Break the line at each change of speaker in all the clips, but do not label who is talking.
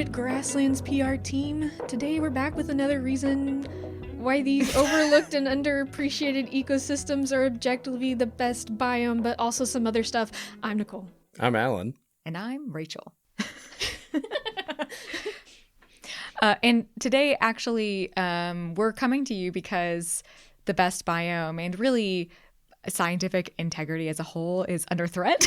favorite Grasslands PR team. Today we're back with another reason why these overlooked and underappreciated ecosystems are objectively the best biome, but also some other stuff. I'm Nicole.
I'm Allan.
And I'm Rachel. And today, actually, we're coming to you because the best biome and really scientific integrity as a whole is under threat.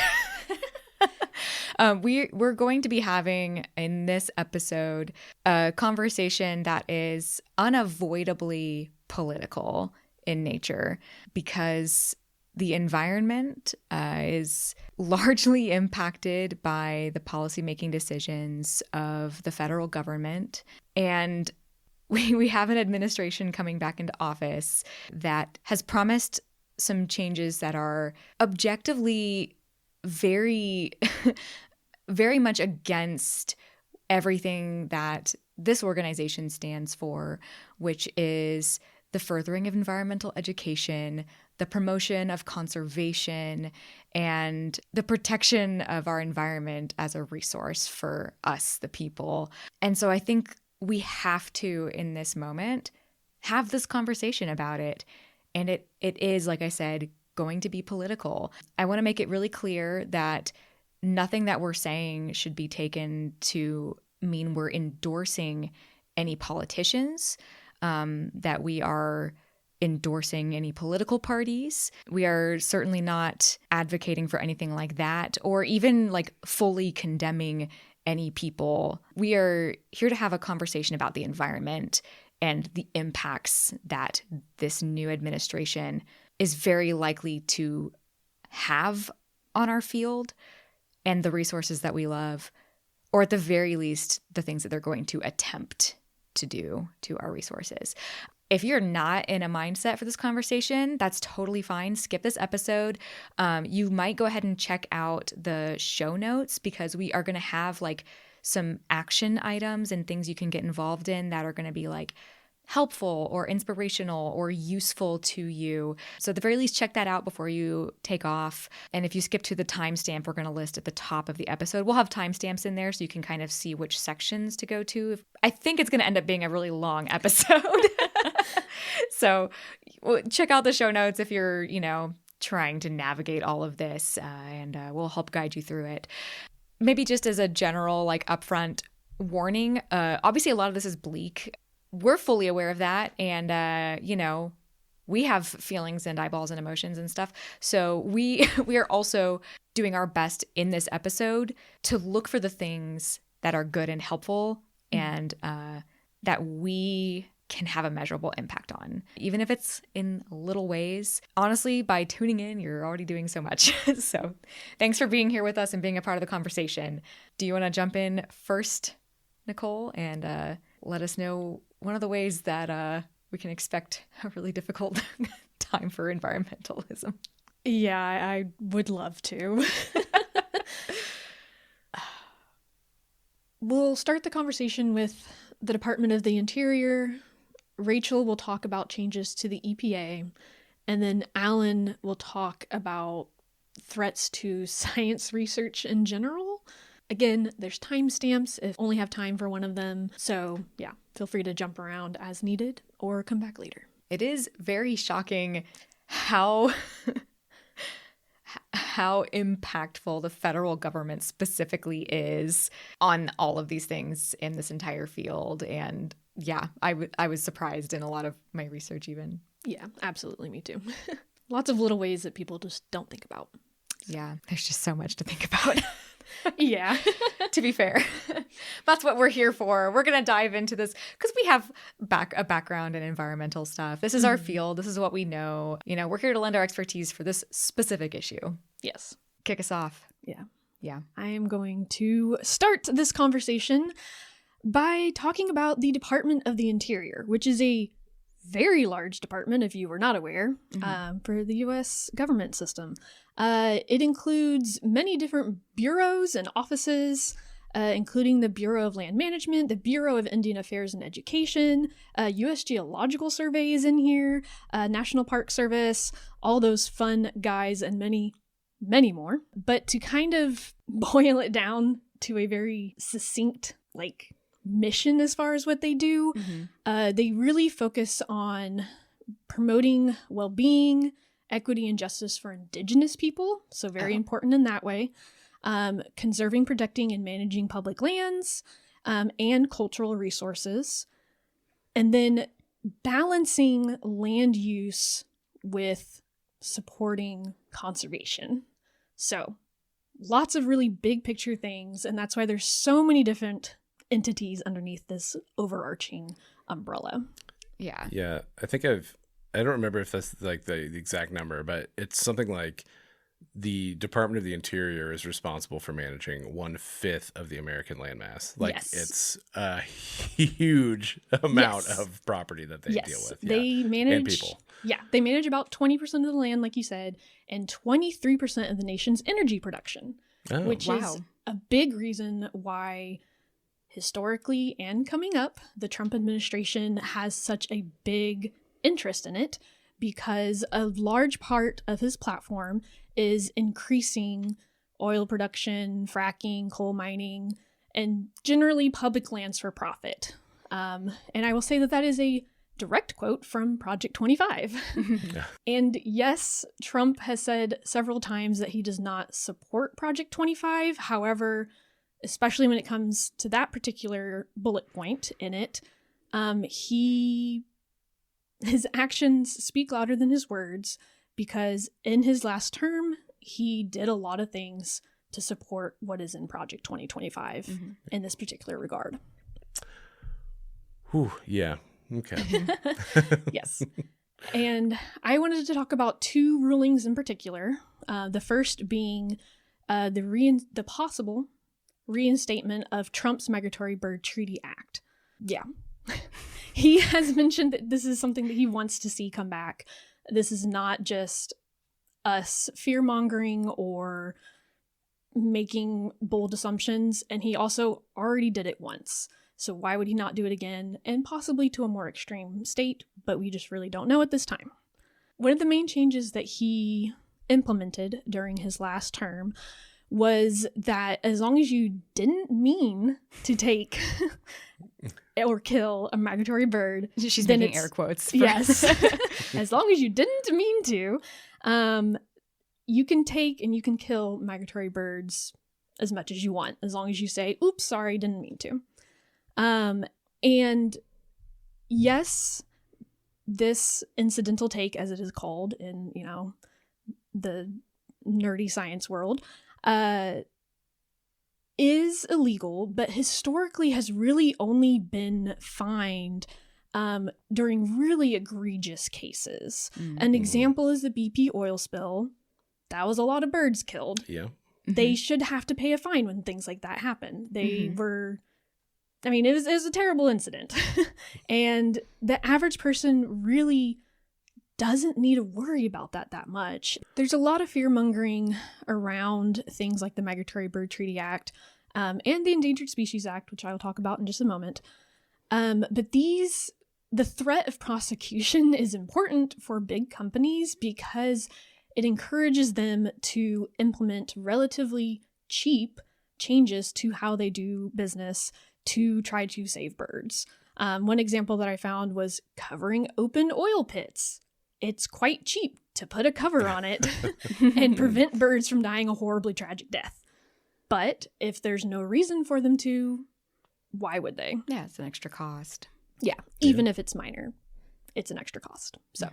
We're going to be having in this episode a conversation that is unavoidably political in nature because the environment is largely impacted by the policymaking decisions of the federal government. And we have an administration coming back into office that has promised some changes that are objectively very, very much against everything that this organization stands for, which is the furthering of environmental education, the promotion of conservation, and the protection of our environment as a resource for us, the people. And so I think we have to, in this moment, have this conversation about it. And it is, like I said, going to be political. I want to make it really clear that nothing that we're saying should be taken to mean we're endorsing any politicians, that we are endorsing any political parties. We are certainly not advocating for anything like that, or even like fully condemning any people. We are here to have a conversation about the environment and the impacts that this new administration is very likely to have on our field and the resources that we love, or at the very least, the things that they're going to attempt to do to our resources. If you're not in a mindset for this conversation, that's totally fine. Skip this episode. You might go ahead and check out the show notes because we are going to have like some action items and things you can get involved in that are going to be like helpful or inspirational or useful to you. So at the very least, check that out before you take off. And if you skip to the timestamp, we're going to list at the top of the episode. We'll have timestamps in there so you can kind of see which sections to go to. I think it's going to end up being a really long episode. So check out the show notes if you're, trying to navigate all of this, and we'll help guide you through it. Maybe just as a general, like upfront warning, obviously a lot of this is bleak. We're fully aware of that. And, we have feelings and eyeballs and emotions and stuff. So we are also doing our best in this episode to look for the things that are good and helpful and that we can have a measurable impact on, even if it's in little ways. Honestly, by tuning in, you're already doing so much. So thanks for being here with us and being a part of the conversation. Do you want to jump in first, Nicole, and let us know one of the ways that we can expect a really difficult time for environmentalism?
Yeah, I would love to. We'll start the conversation with the Department of the Interior. Rachel will talk about changes to the EPA, and then Allan will talk about threats to science research in general. Again, there's timestamps if only have time for one of them. So yeah, feel free to jump around as needed or come back later.
It is very shocking how impactful the federal government specifically is on all of these things in this entire field. And yeah, I was surprised in a lot of my research even.
Yeah, absolutely. Me too. Lots of little ways that people just don't think about.
Yeah, there's just so much to think about.
Yeah.
To be fair. That's what we're here for. We're going to dive into this because we have a background in environmental stuff. This is our field. This is what we know. We're here to lend our expertise for this specific issue.
Yes.
Kick us off.
Yeah. I am going to start this conversation by talking about the Department of the Interior, which is a very large department, if you were not aware, for the U.S. government system. It includes many different bureaus and offices, including the Bureau of Land Management, the Bureau of Indian Affairs and Education, U.S. Geological Survey is in here, National Park Service, all those fun guys, and many, many more. But to kind of boil it down to a very succinct, mission as far as what they do. They really focus on promoting well-being, equity, and justice for Indigenous people. So very important in that way. Conserving, protecting, and managing public lands and cultural resources. And then balancing land use with supporting conservation. So lots of really big picture things. And that's why there's so many different entities underneath this overarching umbrella.
Yeah.
Yeah. I don't remember if that's like the exact number, but it's something like the Department of the Interior is responsible for managing 1/5 of the American landmass. Like it's a huge amount of property that they deal with.
They manage,
and people.
Yeah, they manage about 20% of the land, like you said, and 23% of the nation's energy production, which is a big reason why historically and coming up, the Trump administration has such a big interest in it, because a large part of his platform is increasing oil production, fracking, coal mining, and generally public lands for profit. And I will say that that is a direct quote from Project 25. And yes, Trump has said several times that he does not support Project 25. However, especially when it comes to that particular bullet point in it, his actions speak louder than his words, because in his last term, he did a lot of things to support what is in Project 2025 in this particular regard.
Whew, yeah. Okay.
Yes. And I wanted to talk about two rulings in particular. The first being the possible reinstatement of Trump's Migratory Bird Treaty Act. Yeah. He has mentioned that this is something that he wants to see come back. This is not just us fear-mongering or making bold assumptions, and he also already did it once. So why would he not do it again, and possibly to a more extreme state, but we just really don't know at this time. One of the main changes that he implemented during his last term was that as long as you didn't mean to take or kill a migratory bird.
She's making air quotes.
Yes. As long as you didn't mean to, you can take and you can kill migratory birds as much as you want, as long as you say, oops, sorry, didn't mean to. And yes, this incidental take, as it is called in, the nerdy science world, is illegal, but historically has really only been fined during really egregious cases. An example is the BP oil spill. That was a lot of birds killed.
Yeah.
They should have to pay a fine when things like that happen. They were, it was a terrible incident. And the average person really doesn't need to worry about that much. There's a lot of fear-mongering around things like the Migratory Bird Treaty Act and the Endangered Species Act, which I will talk about in just a moment. But the threat of prosecution is important for big companies because it encourages them to implement relatively cheap changes to how they do business to try to save birds. One example that I found was covering open oil pits. It's quite cheap to put a cover on it and prevent birds from dying a horribly tragic death. But if there's no reason for them to, why would they?
Yeah, it's an extra cost.
Yeah, even if it's minor, it's an extra cost. So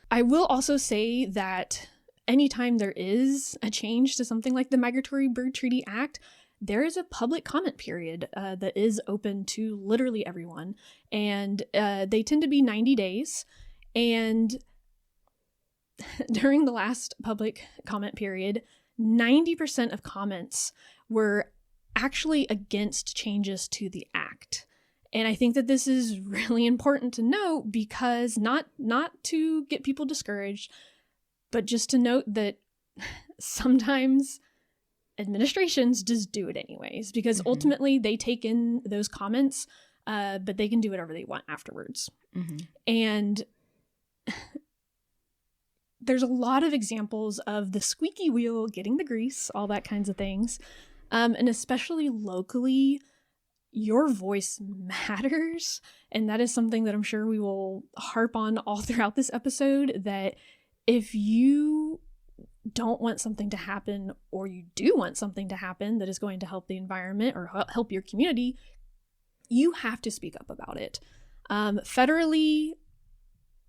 I will also say that anytime there is a change to something like the Migratory Bird Treaty Act, there is a public comment period that is open to literally everyone. And they tend to be 90 days. And during the last public comment period, 90% of comments were actually against changes to the act. And I think that this is really important to note because not to get people discouraged, but just to note that sometimes administrations just do it anyways, because ultimately they take in those comments, but they can do whatever they want afterwards. And there's a lot of examples of the squeaky wheel getting the grease, all that kinds of things. And especially locally, your voice matters. And that is something that I'm sure we will harp on all throughout this episode, that if you don't want something to happen, or you do want something to happen that is going to help the environment or help your community, you have to speak up about it. Federally,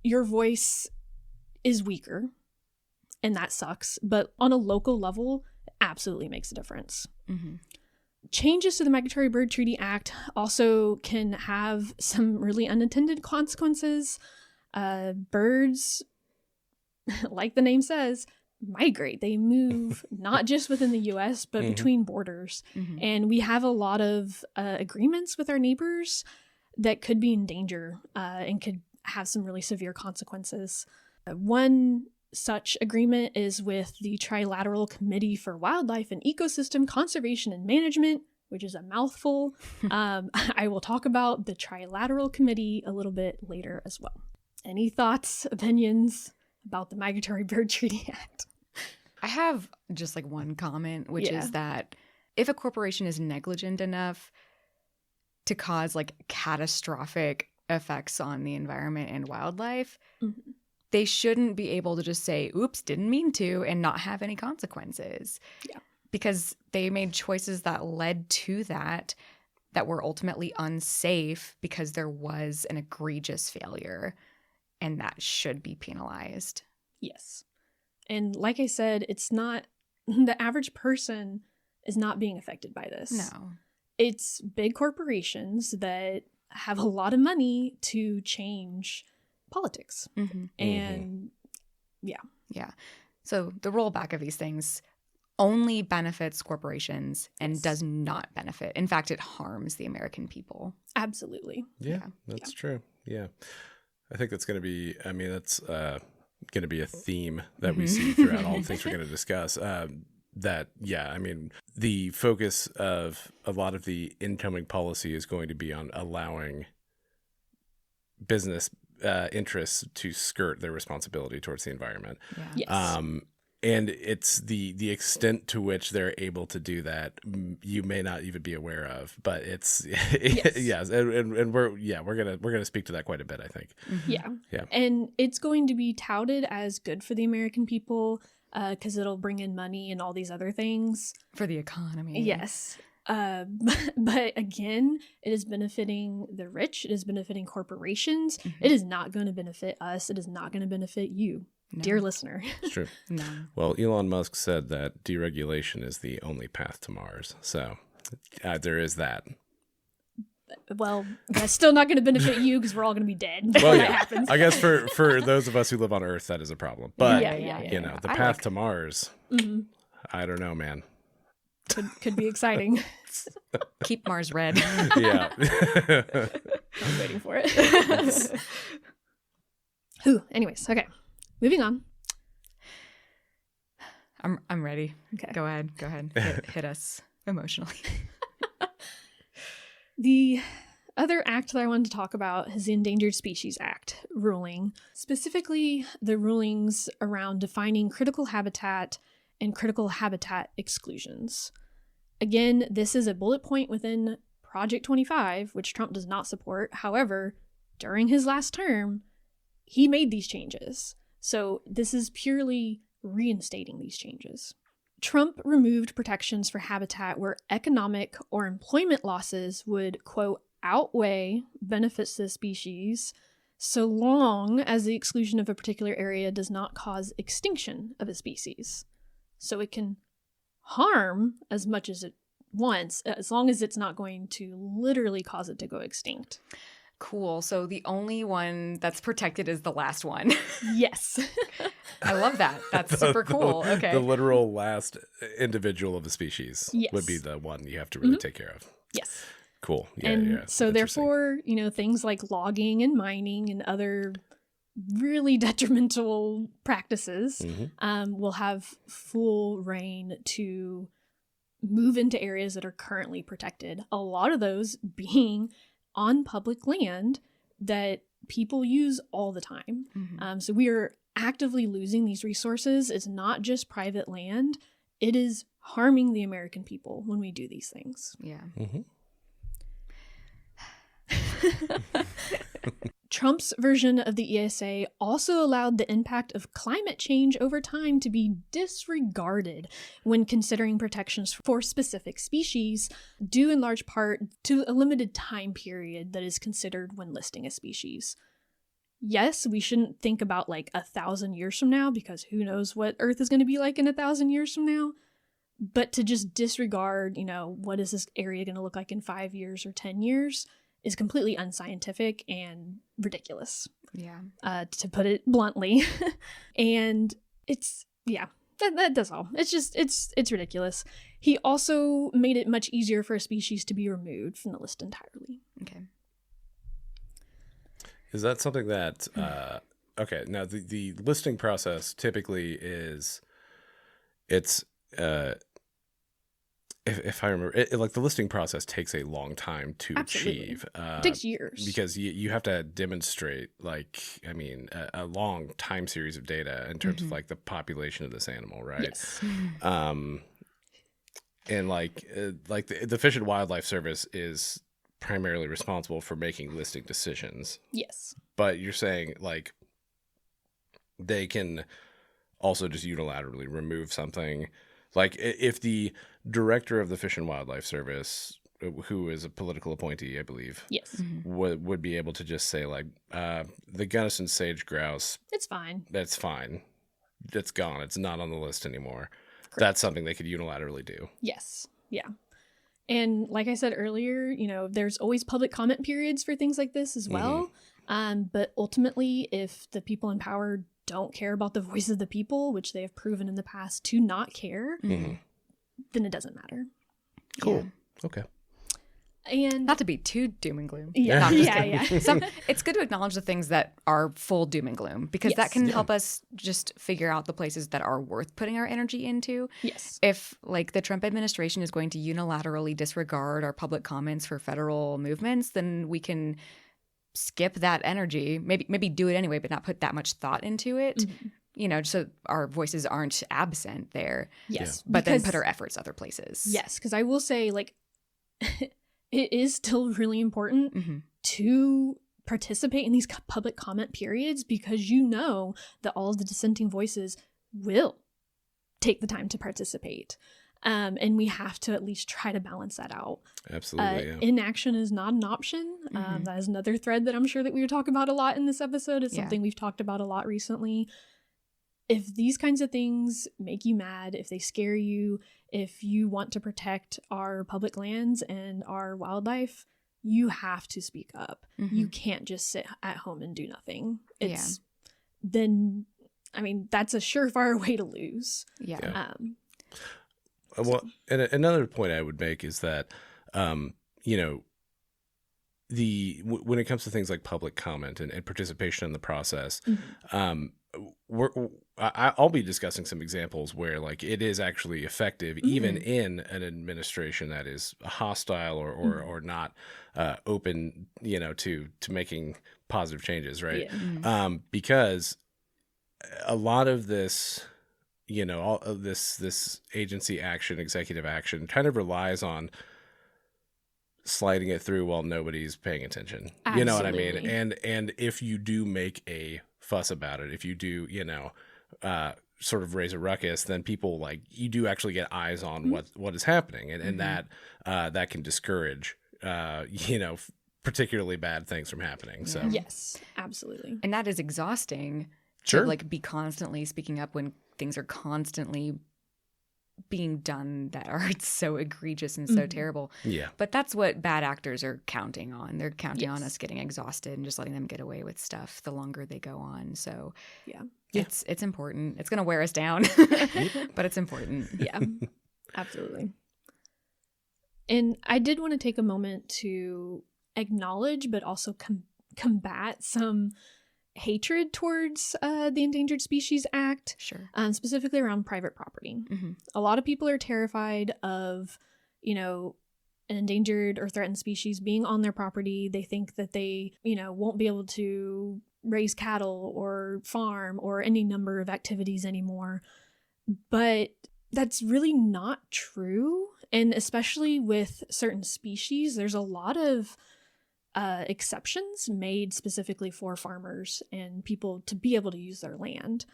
your voice is weaker, and that sucks. But on a local level, it absolutely makes a difference. Mm-hmm. Changes to the Migratory Bird Treaty Act also can have some really unintended consequences. Birds, like the name says, migrate. They move not just within the U.S., but between borders. And we have a lot of agreements with our neighbors that could be in danger and could have some really severe consequences. One such agreement is with the Trilateral Committee for Wildlife and Ecosystem Conservation and Management, which is a mouthful. I will talk about the Trilateral Committee a little bit later as well. Any thoughts, opinions about the Migratory Bird Treaty Act?
I have just like one comment, which is that if a corporation is negligent enough to cause like catastrophic effects on the environment and wildlife, they shouldn't be able to just say, oops, didn't mean to, and not have any consequences. Yeah. Because they made choices that led to that were ultimately unsafe because there was an egregious failure, and that should be penalized.
Yes. And like I said, it's not, the average person is not being affected by this.
No.
It's big corporations that have a lot of money to change politics. And
yeah. So the rollback of these things only benefits corporations and does not benefit. In fact, it harms the American people.
Absolutely.
Yeah. That's true. Yeah. I think that's going to be, I mean, that's going to be a theme that we see throughout all the things we're going to discuss. That, I mean, the focus of a lot of the incoming policy is going to be on allowing business interests to skirt their responsibility towards the environment.
Yes.
And it's the extent to which they're able to do that you may not even be aware of, but it's yes, and we're gonna speak to that quite a bit, I think.
Yeah, and it's going to be touted as good for the American people because it'll bring in money and all these other things
for the economy.
Yes. But again, it is benefiting the rich. It is benefiting corporations. It is not going to benefit us. It is not going to benefit you, dear listener.
It's true.
No.
Well, Elon Musk said that deregulation is the only path to Mars. So there is that.
Well, that's still not going to benefit you because we're all going to be dead.
Well, yeah. Happens. I guess for those of us who live on Earth, that is a problem. But, you know, the path to Mars, I don't know, man.
Could be exciting.
Keep Mars red.
Yeah.
I'm waiting for it. Anyways, okay. Moving on.
I'm ready.
Okay.
Go ahead. Hit us emotionally.
The other act that I wanted to talk about is the Endangered Species Act ruling, specifically the rulings around defining critical habitat and critical habitat exclusions. Again, this is a bullet point within Project 25, which Trump does not support. However, during his last term, he made these changes. So this is purely reinstating these changes. Trump removed protections for habitat where economic or employment losses would, quote, outweigh benefits to the species, so long as the exclusion of a particular area does not cause extinction of a species. So it can harm as much as it wants, as long as it's not going to literally cause it to go extinct.
Cool. So the only one that's protected is the last one.
Yes.
I love that. That's super cool. Okay.
The literal last individual of the species would be the one you have to really take care of.
Yes.
Cool.
Yeah. So therefore, things like logging and mining and other really detrimental practices will have full reign to move into areas that are currently protected. A lot of those being on public land that people use all the time. So we are actively losing these resources. It's not just private land. It is harming the American people when we do these things.
Yeah.
Trump's version of the ESA also allowed the impact of climate change over time to be disregarded when considering protections for specific species, due in large part to a limited time period that is considered when listing a species. Yes, we shouldn't think about like 1,000 years from now, because who knows what Earth is going to be like in 1,000 years from now. But to just disregard, what is this area going to look like in 5 years or 10 years is completely unscientific and ridiculous.
Yeah.
To put it bluntly. And it's, that does all. It's ridiculous. He also made it much easier for a species to be removed from the list entirely.
Okay.
Is that something that, okay, now the listing process typically if I remember, like the listing process takes a long time to achieve.
It takes years.
Because you have to demonstrate, a long time series of data in terms of like the population of this animal, right?
Yes.
And the Fish and Wildlife Service is primarily responsible for making listing decisions.
Yes.
But you're saying like they can also just unilaterally remove something. Like if the director of the Fish and Wildlife Service, who is a political appointee, I believe,
yes,
would be able to just say like, the Gunnison sage grouse,
it's fine.
That's fine. It's gone. It's not on the list anymore. Correct. That's something they could unilaterally do.
Yes. Yeah. And like I said earlier, there's always public comment periods for things like this as well. But ultimately, if the people in power don't care about the voice of the people, which they have proven in the past to not care, then it doesn't matter.
Cool. Yeah. Okay.
And
not to be too doom and gloom.
Yeah.
It's good to acknowledge the things that are full doom and gloom, because that can help us just figure out the places that are worth putting our energy into.
Yes.
If like the Trump administration is going to unilaterally disregard our public comments for federal movements, then we can skip that energy, maybe do it anyway, but not put that much thought into it, so our voices aren't absent there.
Yes.
But then put our efforts other places.
Yes, because I will say, like, it is still really important to participate in these public comment periods, because that all of the dissenting voices will take the time to participate. And we have to at least try to balance that out.
Absolutely.
Inaction is not an option. That is another thread that I'm sure that we would talk about a lot in this episode. It's something we've talked about a lot recently. If these kinds of things make you mad, if they scare you, if you want to protect our public lands and our wildlife, you have to speak up. You can't just sit at home and do nothing. That's a surefire way to lose.
Yeah.
Well, and another point I would make is that, when it comes to things like public comment and participation in the process, I'll be discussing some examples where like it is actually effective, even in an administration that is hostile or not open, to making positive changes, right?
Yeah.
Because a lot of this, all of this agency action, executive action, kind of relies on sliding it through while nobody's paying attention.
Absolutely.
You know what I mean? And if you do make a fuss about it, if you do, sort of raise a ruckus, then people you do actually get eyes on what is happening, and that can discourage, particularly bad things from happening. So
yes, absolutely.
And that is exhausting.
Sure.
To be constantly speaking up when things are constantly being done that are so egregious and so terrible.
Yeah.
But that's what bad actors are counting on. They're counting on us getting exhausted and just letting them get away with stuff the longer they go on. So it's important. It's going to wear us down, but it's important.
Yeah, absolutely. And I did want to take a moment to acknowledge, but also combat some hatred towards the Endangered Species Act, specifically around private property. A lot of people are terrified of, an endangered or threatened species being on their property. They think that they, won't be able to raise cattle or farm or any number of activities anymore. But that's really not true. And especially with certain species, there's a lot of exceptions made specifically for farmers and people to be able to use their land.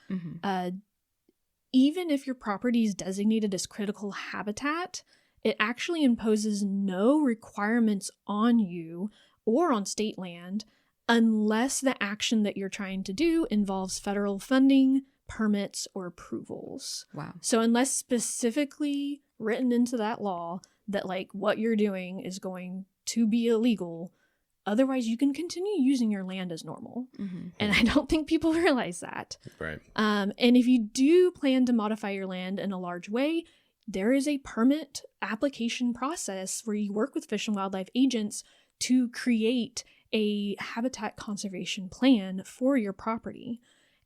Even if your property is designated as critical habitat, it actually imposes no requirements on you or on state land unless the action that you're trying to do involves federal funding, permits, or approvals.
Wow.
So unless specifically written into that law that like what you're doing is going to be illegal, otherwise you can continue using your land as normal. And I don't think people realize that.
Right.
And if you do plan to modify your land in a large way, there is a permit application process where you work with Fish and Wildlife agents to create a habitat conservation plan for your property.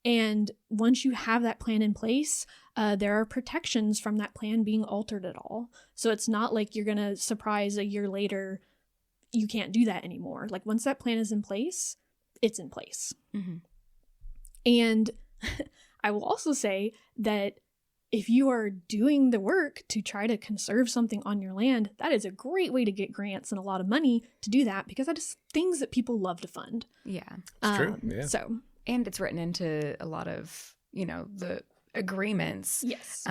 And once you have that plan in place, there are protections from that plan being altered at all. So it's not like you're going to surprise a year later, you can't do that anymore. Like once that plan is in place, it's in place. And I will also say that if you are doing the work to try to conserve something on your land, that is a great way to get grants and a lot of money to do that, because that is things that people love to fund.
Yeah.
It's true. Yeah.
So,
And it's written into a lot of, the agreements.
yes.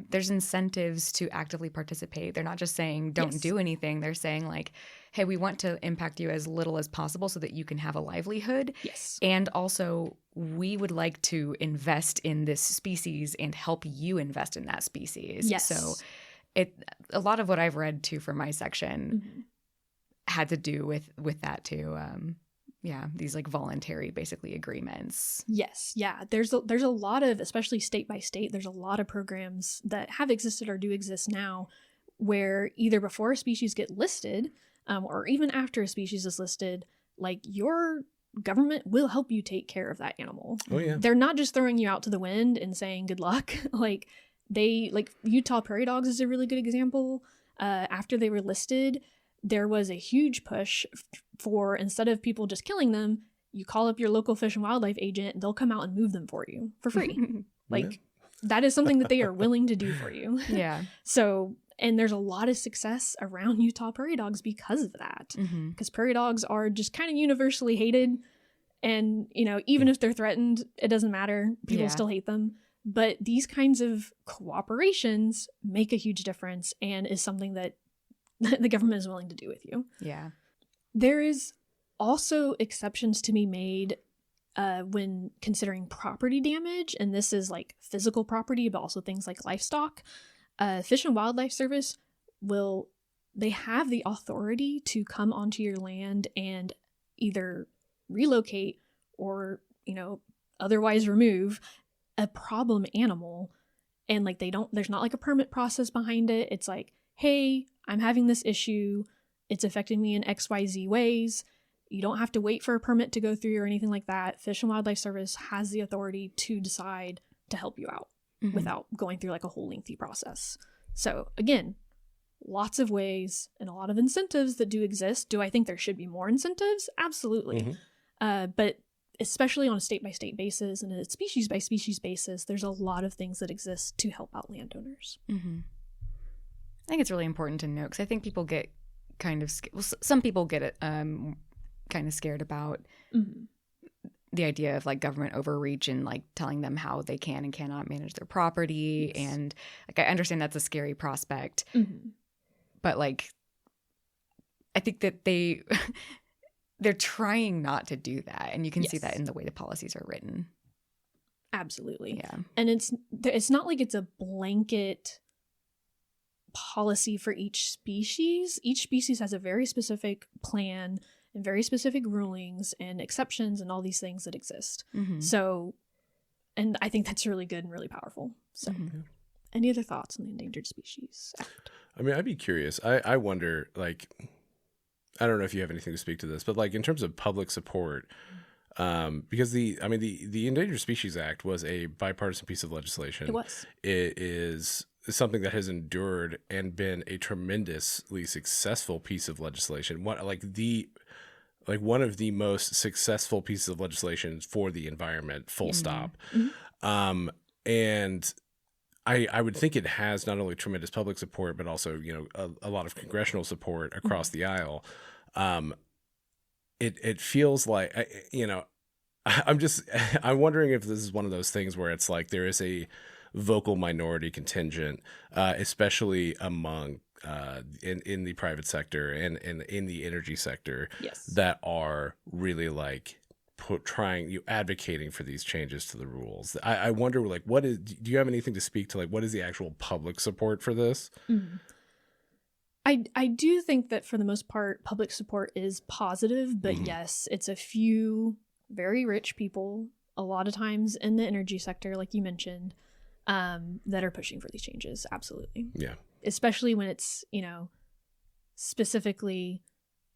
There's incentives to actively participate. They're not just saying don't
Yes.
do anything. They're saying like, hey, we want to impact you as little as possible so that you can have a livelihood.
Yes.
And also, we would like to invest in this species and help you invest in that species.
Yes.
So a lot of what I've read too from my section had to do with that too. These like voluntary basically agreements.
Yes. Yeah. There's a lot of, especially state by state, there's a lot of programs that have existed or do exist now where either before a species get listed or even after a species is listed, like your government will help you take care of that animal.
Oh, yeah.
They're not just throwing you out to the wind and saying good luck. Like Utah prairie dogs is a really good example. After they were listed, there was a huge push for, instead of people just killing them, you call up your local Fish and Wildlife agent, they'll come out and move them for you for free. That is something that they are willing to do for you.
Yeah.
So, and there's a lot of success around Utah prairie dogs because of that. Because prairie dogs are just kind of universally hated. And, even if they're threatened, it doesn't matter. People still hate them. But these kinds of cooperations make a huge difference and is something that the government is willing to do with you.
Yeah.
There is also exceptions to be made when considering property damage. And this is like physical property, but also things like livestock. Fish and Wildlife Service they have the authority to come onto your land and either relocate or, otherwise remove a problem animal. And like there's not like a permit process behind it. It's like, hey, I'm having this issue. It's affecting me in XYZ ways. You don't have to wait for a permit to go through or anything like that. Fish and Wildlife Service has the authority to decide to help you out without going through like a whole lengthy process. So again, lots of ways and a lot of incentives that do exist. Do I think there should be more incentives? Absolutely. But especially on a state-by-state basis and a species-by-species basis, there's a lot of things that exist to help out landowners.
I think it's really important to note because I think people get kind of some people get it kind of scared about the idea of like government overreach and like telling them how they can and cannot manage their property. And like I understand that's a scary prospect, but like I think that they're trying not to do that, and you can see that in the way the policies are written.
Absolutely.
Yeah.
And it's not like it's a blanket policy for each species. Each species has a very specific plan and very specific rulings and exceptions and all these things that exist. So, and I think that's really good and really powerful. So, any other thoughts on the Endangered Species Act?
I mean, I'd be curious. I wonder, like, I don't know if you have anything to speak to this, but like in terms of public support, because the Endangered Species Act was a bipartisan piece of legislation.
It was.
It is something that has endured and been a tremendously successful piece of legislation. One of the most successful pieces of legislation for the environment, full stop. And I would think it has not only tremendous public support, but also, a lot of congressional support across the aisle. it feels like, I'm wondering if this is one of those things where it's like there is a vocal minority contingent, especially among in the private sector and in the energy sector,
Yes.
that are really like advocating for these changes to the rules. I wonder, like, do you have anything to speak to, like, what is the actual public support for this?
Mm. I do think that for the most part, public support is positive, but yes, it's a few very rich people, a lot of times in the energy sector, like you mentioned, that are pushing for these changes. Absolutely.
Yeah.
Especially when it's, specifically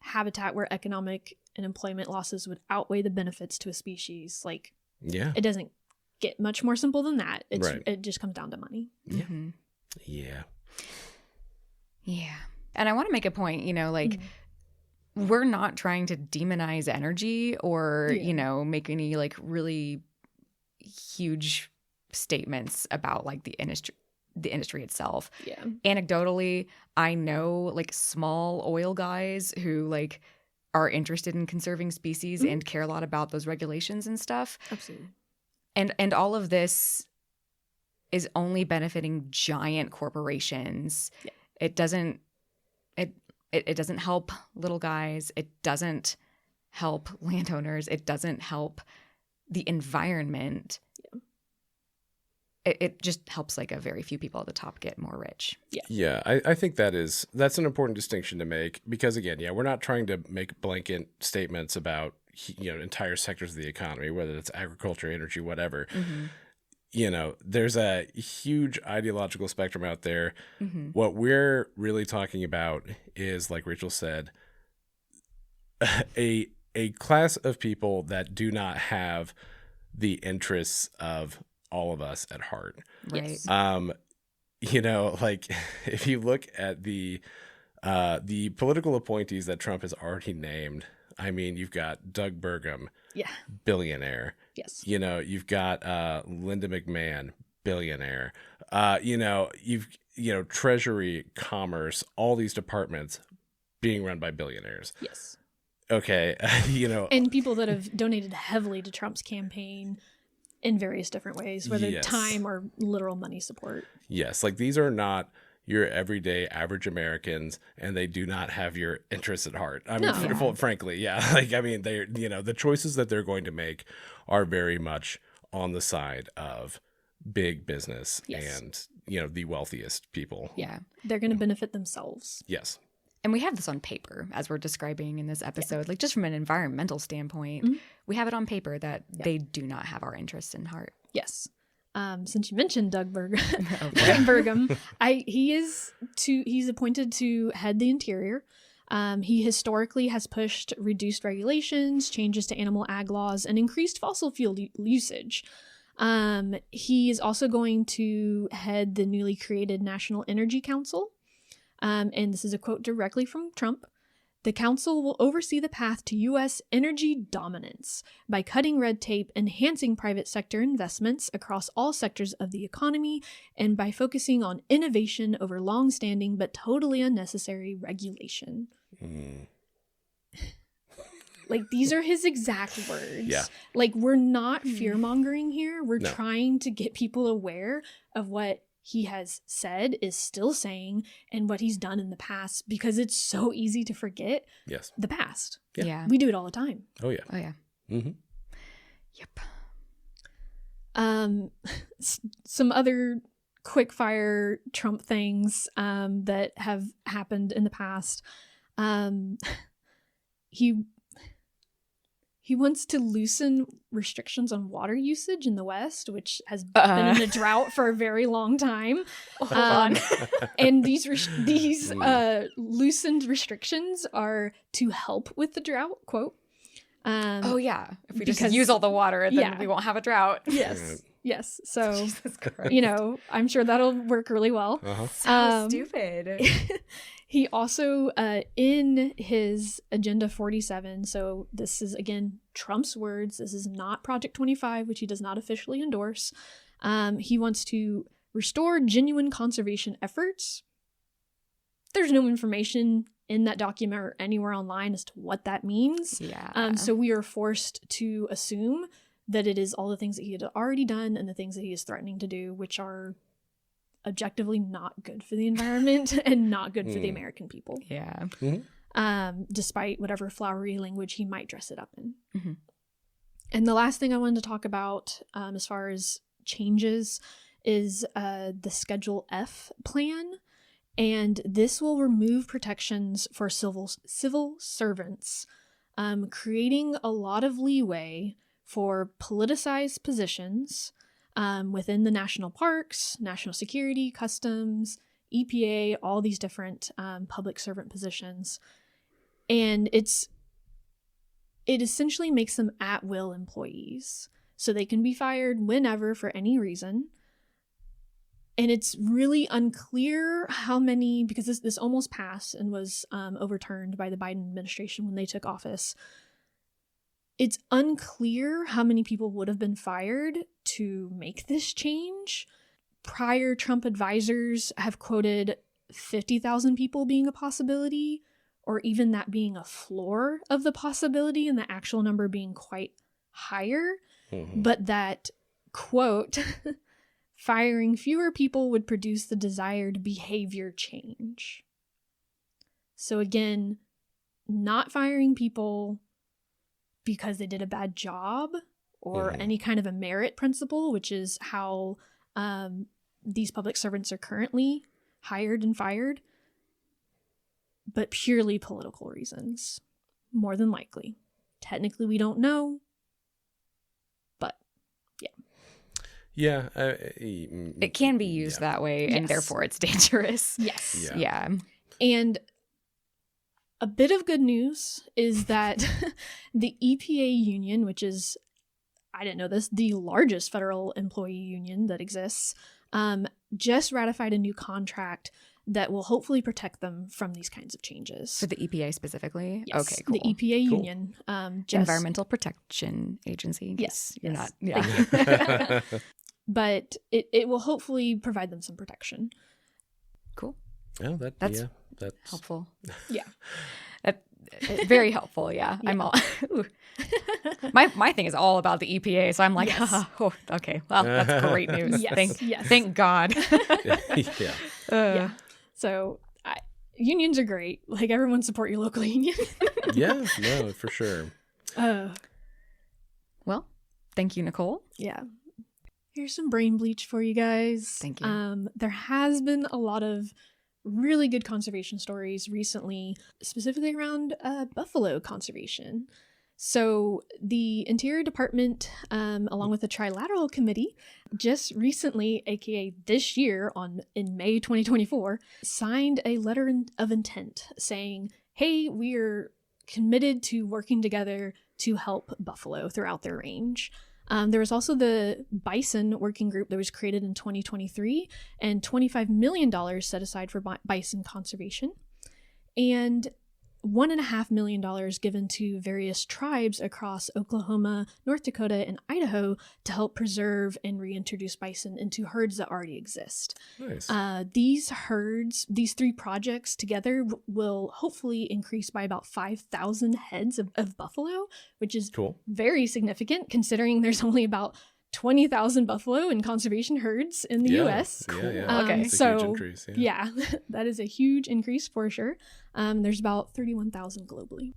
habitat where economic and employment losses would outweigh the benefits to a species. Like,
yeah,
it doesn't get much more simple than that.
Right.
It just comes down to money.
Yeah. Yeah.
Yeah. And I want to make a point, we're not trying to demonize energy or, make any like really huge statements about like the industry itself.
Yeah.
Anecdotally, I know like small oil guys who like are interested in conserving species and care a lot about those regulations and stuff.
Absolutely.
And all of this is only benefiting giant corporations.
Yeah.
It doesn't help little guys. It doesn't help landowners. It doesn't help the environment.
Yeah.
It just helps like a very few people at the top get more rich.
Yeah.
Yeah, I think that's an important distinction to make, because again, we're not trying to make blanket statements about entire sectors of the economy, whether it's agriculture, energy, whatever. There's a huge ideological spectrum out there. What we're really talking about is, like Rachel said, a class of people that do not have the interests of all of us at heart.
Right.
Like if you look at the political appointees that Trump has already named, I mean, you've got Doug Burgum, billionaire.
Yes.
You've got Linda McMahon, billionaire. You've Treasury, Commerce, all these departments being run by billionaires.
Yes.
Okay.
And people that have donated heavily to Trump's campaign in various different ways, whether time or literal money support.
Yes. Like, these are not your everyday average Americans, and they do not have your interests at heart. I mean, frankly, like, I mean, they're, the choices that they're going to make are very much on the side of big business and, the wealthiest people.
Yeah.
They're going to benefit themselves.
Yes.
And we have this on paper, as we're describing in this episode, like just from an environmental standpoint, we have it on paper that they do not have our interests in heart.
Yes. Since you mentioned Doug Burgum, he's appointed to head the Interior. He historically has pushed reduced regulations, changes to animal ag laws, and increased fossil fuel usage. He is also going to head the newly created National Energy Council. And this is a quote directly from Trump. The council will oversee the path to U.S. energy dominance by cutting red tape, enhancing private sector investments across all sectors of the economy, and by focusing on innovation over long-standing but totally unnecessary regulation. Like, these are his exact words.
Yeah.
Like, we're not fear-mongering here. We're trying to get people aware of what he has said, is still saying, and what he's done in the past, because it's so easy to forget the past.
Yeah.
We do it all the time.
Oh, yeah.
Oh, yeah.
Yep. Some other quick fire Trump things that have happened in the past. He wants to loosen restrictions on water usage in the West, which has been in a drought for a very long time. And these loosened restrictions are to help with the drought, quote.
If we just use all the water, then we won't have a drought.
Yes. So, I'm sure that'll work really well.
So stupid.
He also, in his Agenda 47, so this is, again, Trump's words. This is not Project 25, which he does not officially endorse. He wants to restore genuine conservation efforts. There's no information in that document or anywhere online as to what that means.
Yeah.
So we are forced to assume that it is all the things that he had already done and the things that he is threatening to do, which are objectively not good for the environment and not good for the American people.
Yeah.
Despite whatever flowery language he might dress it up in.
Mm-hmm.
And the last thing I wanted to talk about as far as changes is the Schedule F plan. And this will remove protections for civil servants, creating a lot of leeway for politicized positions within the national parks, national security, customs, EPA, all these different public servant positions. And it essentially makes them at-will employees. So they can be fired whenever for any reason. And it's really unclear how many, because this almost passed and was overturned by the Biden administration when they took office. It's unclear how many people would have been fired to make this change. Prior Trump advisors have quoted 50,000 people being a possibility, or even that being a floor of the possibility and the actual number being quite higher. Mm-hmm. But that, quote, firing fewer people would produce the desired behavior change. So again, not firing people because they did a bad job or any kind of a merit principle, which is how these public servants are currently hired and fired, but purely political reasons, more than likely. Technically, we don't know, but yeah.
Yeah.
It can be used that way, and therefore it's dangerous.
Yes.
Yeah.
And a bit of good news is that the EPA union, which is, I didn't know this, the largest federal employee union that exists, just ratified a new contract that will hopefully protect them from these kinds of changes.
For the EPA specifically?
Yes,
okay, cool.
The EPA union.
Environmental Protection Agency.
Yes.
You're
yes.
not. Yeah.
But it will hopefully provide them some protection.
Cool.
Oh, that's
helpful.
Yeah.
Very helpful, yeah. I'm all my thing is all about the EPA, so I'm like, oh, okay, well, that's great news. Thank God.
Yeah. So unions are great. Like, everyone support your local union.
Yeah, no, for sure.
Well, thank you, Nicole.
Yeah. Here's some brain bleach for you guys.
Thank you.
There has been a lot of really good conservation stories recently, specifically around buffalo conservation. So the Interior Department, along with the Trilateral Committee, just recently, aka this year, in May 2024, signed a letter of intent saying, hey, we're committed to working together to help buffalo throughout their range. There was also the Bison Working Group that was created in 2023, and $25 million set aside for bison conservation, and $1.5 million given to various tribes across Oklahoma, North Dakota, and Idaho to help preserve and reintroduce bison into herds that already exist.
Nice.
These three projects together will hopefully increase by about 5,000 heads of buffalo, which is very significant considering there's only about 20,000 buffalo in conservation herds in the U.S.
Cool. Yeah.
Okay,
that's a huge increase.
Yeah, that is a huge increase for sure. There's about 31,000 globally.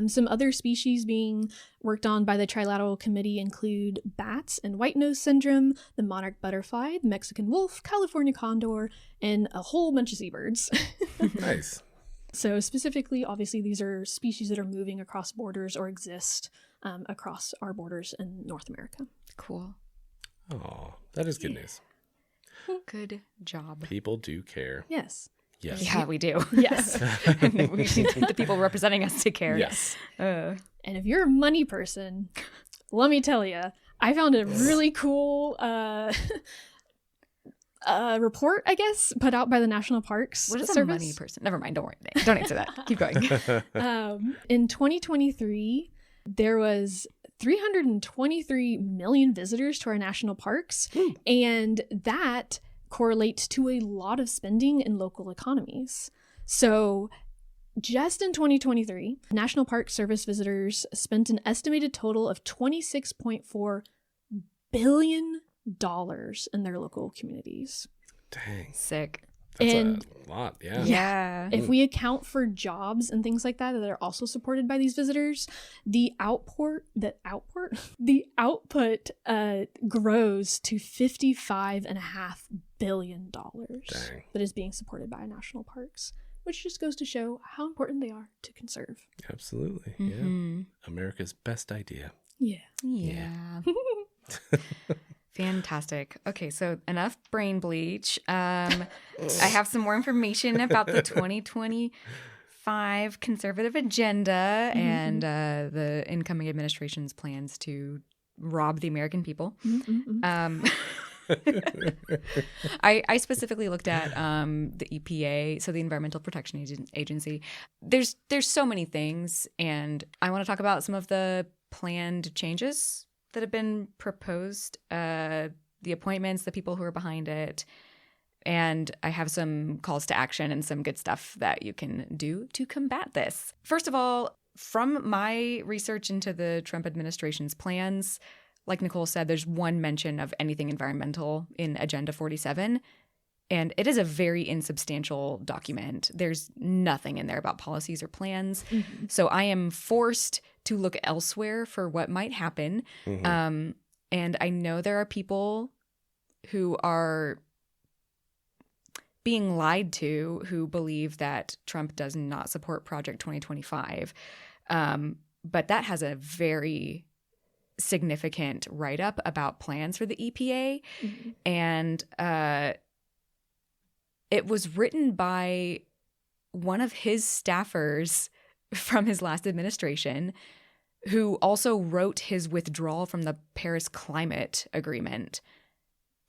Some other species being worked on by the Trilateral Committee include bats and white nose syndrome, the monarch butterfly, the Mexican wolf, California condor, and a whole bunch of seabirds.
Nice.
So specifically, obviously, these are species that are moving across borders or exist across our borders in North America.
Cool.
Oh, that is good news.
Good job.
People do care.
Yes.
Yes.
Yeah, we do.
Yes.
And we need the people representing us to care.
Yes.
And if you're a money person, let me tell you, I found a really cool report, I guess, put out by the National Parks
What is
Service.
a money person? Never mind. Don't worry. Don't answer that. Keep going.
In 2023, there was 323 million visitors to our national parks, and that correlates to a lot of spending in local economies. So Just in 2023, National Park Service visitors spent an estimated total of $26.4 billion in their local communities.
Dang.
Sick.
That's
And
a lot, yeah.
Yeah.
if we account for jobs and things like that are also supported by these visitors, the output grows to $55.5 billion that is being supported by national parks, which just goes to show how important they are to conserve.
Absolutely.
Mm-hmm.
Yeah. America's best idea.
Yeah.
Yeah. Fantastic. Okay, so enough brain bleach. I have some more information about the 2025 conservative agenda and the incoming administration's plans to rob the American people. I specifically looked at the EPA, so the Environmental Protection Agency. There's so many things, and I want to talk about some of the planned changes that have been proposed, the appointments, the people who are behind it, and I have some calls to action and some good stuff that you can do to combat this. First of all, from my research into the Trump administration's plans, like Nicole said, there's one mention of anything environmental in Agenda 47, and it is a very insubstantial document. There's nothing in there about policies or plans. Mm-hmm. So I am forced to look elsewhere for what might happen. Mm-hmm. And I know there are people who are being lied to who believe that Trump does not support Project 2025. But that has a very significant write-up about plans for the EPA. Mm-hmm. And it was written by one of his staffers from his last administration, who also wrote his withdrawal from the Paris Climate Agreement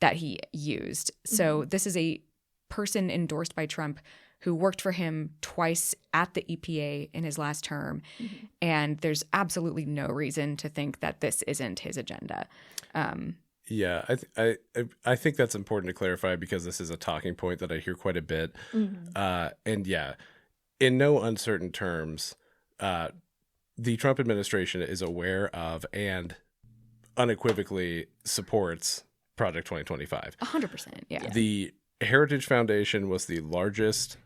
that he used. Mm-hmm. So this is a person endorsed by Trump who worked for him twice at the EPA in his last term. Mm-hmm. And there's absolutely no reason to think that this isn't his agenda.
Yeah, I think that's important to clarify because this is a talking point that I hear quite a bit. Mm-hmm. And yeah, in no uncertain terms, the Trump administration is aware of and unequivocally supports Project 2025.
100%, yeah.
The Heritage Foundation was the largest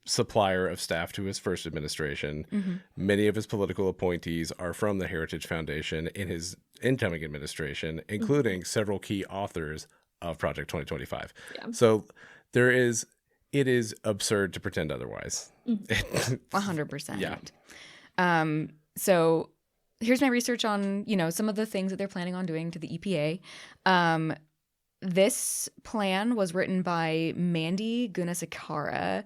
supplier of staff to his first administration. Mm-hmm. Many of his political appointees are from the Heritage Foundation in his incoming administration, including several key authors of Project 2025. Yeah. So it is absurd to pretend otherwise.
100%.
Yeah.
So here's my research on, some of the things that they're planning on doing to the EPA. This plan was written by Mandy Gunasekara.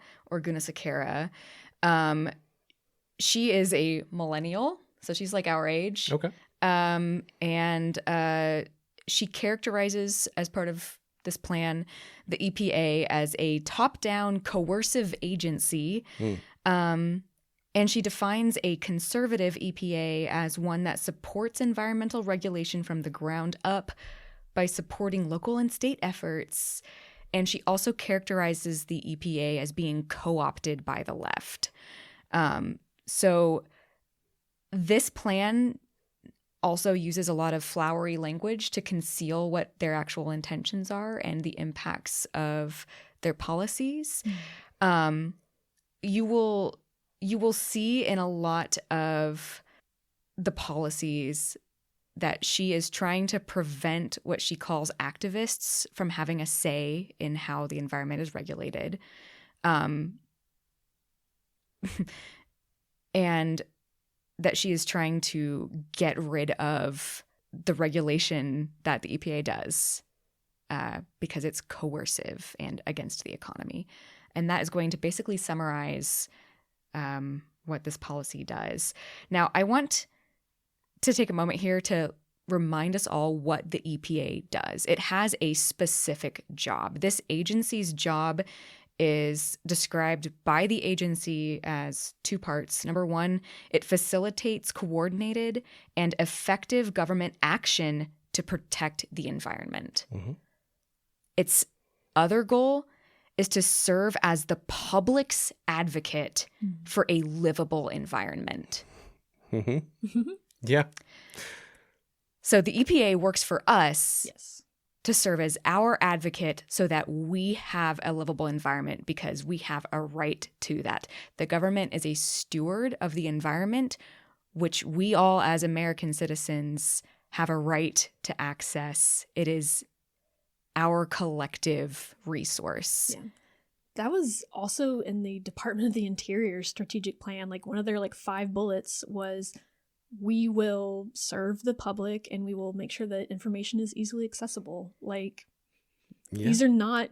She is a millennial, so she's like our age.
Okay.
And she characterizes, as part of this plan, the EPA as a top-down coercive agency. And she defines a conservative EPA as one that supports environmental regulation from the ground up by supporting local and state efforts. And she also characterizes the EPA as being co-opted by the left. So this plan also uses a lot of flowery language to conceal what their actual intentions are and the impacts of their policies. You will see in a lot of the policies that she is trying to prevent what she calls activists from having a say in how the environment is regulated. And that she is trying to get rid of the regulation that the EPA does because it's coercive and against the economy. And that is going to basically summarize what this policy does. Now, I want to take a moment here to remind us all what the EPA does. It has a specific job. This agency's job is described by the agency as two parts. Number one, it facilitates coordinated and effective government action to protect the environment. Mm-hmm. Its other goal is to serve as the public's advocate for a livable environment.
Mm-hmm. Yeah.
So the EPA works for us
Yes.
to serve as our advocate so that we have a livable environment because we have a right to that. The government is a steward of the environment, which we all as American citizens have a right to access. It is our collective resource.
Yeah. That was also in the Department of the Interior strategic plan. Like one of their 5 bullets was, we will serve the public and we will make sure that information is easily accessible. Like, these are not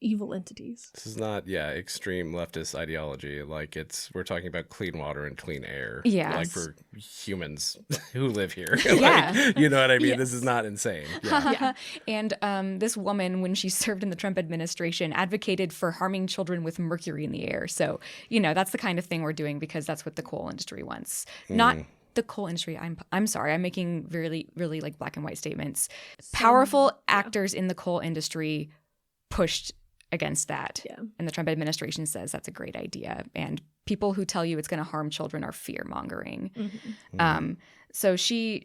evil entities.
This is not, extreme leftist ideology. Like, we're talking about clean water and clean air.
Yeah.
Like, for humans who live here.
Yeah.
Like, you know what I mean?
Yes.
This is not insane. Yeah.
And this woman, when she served in the Trump administration, advocated for harming children with mercury in the air. So, that's the kind of thing we're doing because that's what the coal industry wants. Not the coal industry. I'm sorry. I'm making really, really black and white statements. Powerful actors in the coal industry pushed against that. Yeah. And the Trump administration says that's a great idea. And people who tell you it's going to harm children are fear-mongering. So she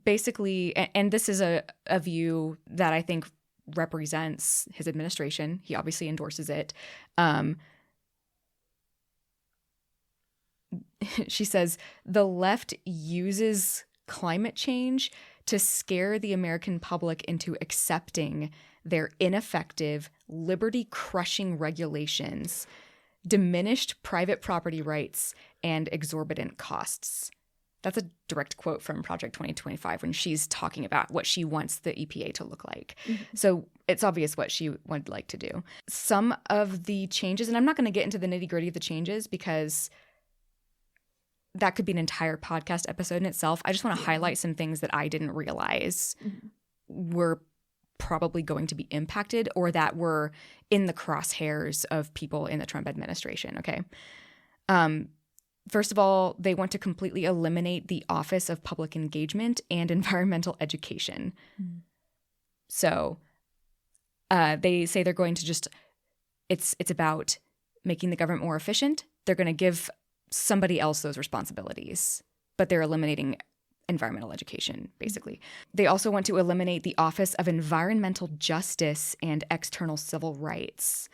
basically, and this is a view that I think represents his administration. He obviously endorses it. She says, the left uses climate change to scare the American public into accepting their ineffective, liberty-crushing regulations, diminished private property rights, and exorbitant costs. That's a direct quote from Project 2025 when she's talking about what she wants the EPA to look like. So it's obvious what she would like to do. Some of the changes, and I'm not going to get into the nitty-gritty of the changes because that could be an entire podcast episode in itself. I just want to highlight some things that I didn't realize were probably going to be impacted or that were in the crosshairs of people in the Trump administration, okay? First of all, they want to completely eliminate the Office of Public Engagement and Environmental Education. So they say they're going to just, it's about making the government more efficient. They're going to give somebody else those responsibilities, but they're eliminating environmental education, basically. They also want to eliminate the Office of Environmental Justice and External Civil Rights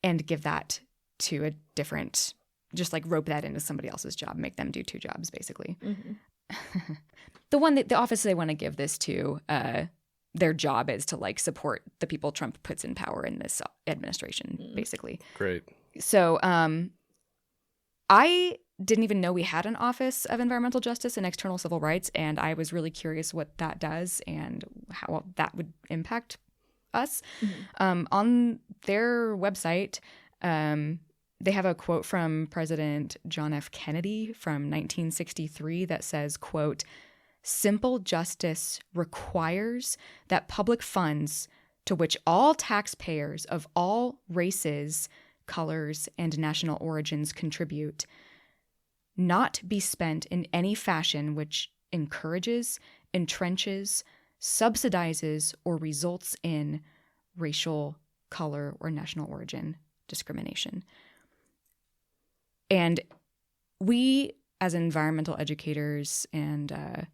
and give that to a different, just rope that into somebody else's job, make them do 2 jobs, basically. The office they want to give this to, their job is to support the people Trump puts in power in this administration, basically.
Great.
So, I didn't even know we had an Office of Environmental Justice and External Civil Rights, and I was really curious what that does and how that would impact us. On their website, they have a quote from President John F. Kennedy from 1963 that says, quote, "Simple justice requires that public funds to which all taxpayers of all races, colors, and national origins contribute not be spent in any fashion which encourages, entrenches, subsidizes, or results in racial, color, or national origin discrimination." And we, as environmental educators and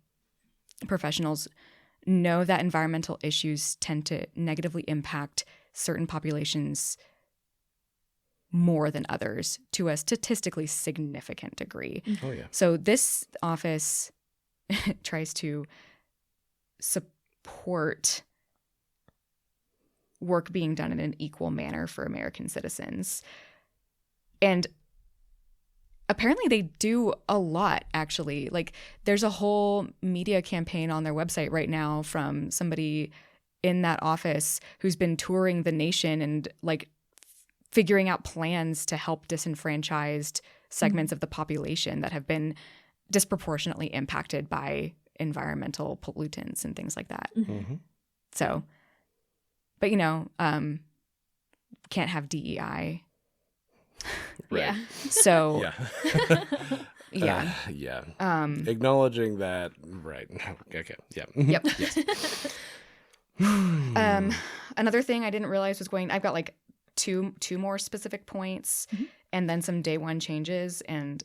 professionals, know that environmental issues tend to negatively impact certain populations more than others to a statistically significant degree.
Oh, yeah.
So this office tries to support work being done in an equal manner for American citizens. And apparently they do a lot, actually. There's a whole media campaign on their website right now from somebody in that office who's been touring the nation and figuring out plans to help disenfranchised segments of the population that have been disproportionately impacted by environmental pollutants and things like that. So, but can't have DEI.
Right.
So,
acknowledging that, right. Okay. Yeah.
Yep.
Yes.
Another thing I didn't realize was I've got like two more specific points and then some day one changes. And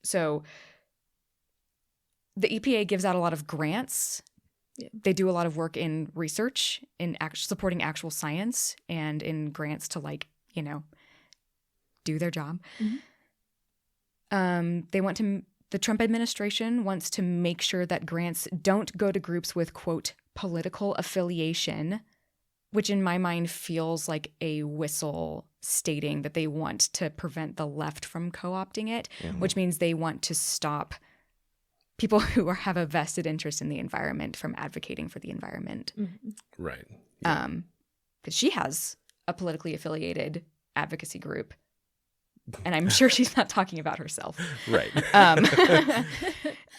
so the EPA gives out a lot of grants. Yeah. They do a lot of work in research, in supporting actual science, and in grants to do their job. The Trump administration wants to make sure that grants don't go to groups with, quote, political affiliation, which in my mind feels like a whistle stating that they want to prevent the left from co-opting it, which means they want to stop people who have a vested interest in the environment from advocating for the environment.
Right.
Yeah. Because she has a politically affiliated advocacy group. And I'm sure she's not talking about herself.
Right.
No,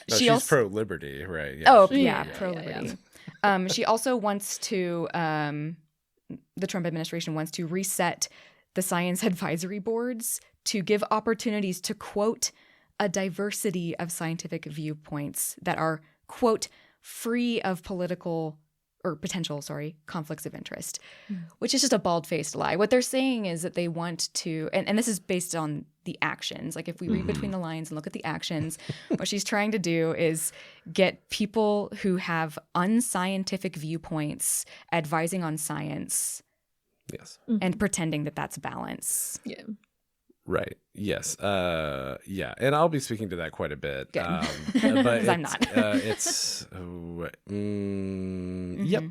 she's pro-liberty, right? Yeah,
pro-liberty. Yeah. She also wants to, the Trump administration wants to reset the science advisory boards to give opportunities to, quote, a diversity of scientific viewpoints that are, quote, free of potential conflicts of interest, which is just a bald-faced lie. What they're saying is that they want to, and this is based on the actions. Like if we read between the lines and look at the actions, what she's trying to do is get people who have unscientific viewpoints advising on science.
Yes.
And pretending that that's balance.
Yeah.
Right.
Yes. Yeah. And I'll be speaking to that quite a bit.
Good.
But
I'm not.
Yep.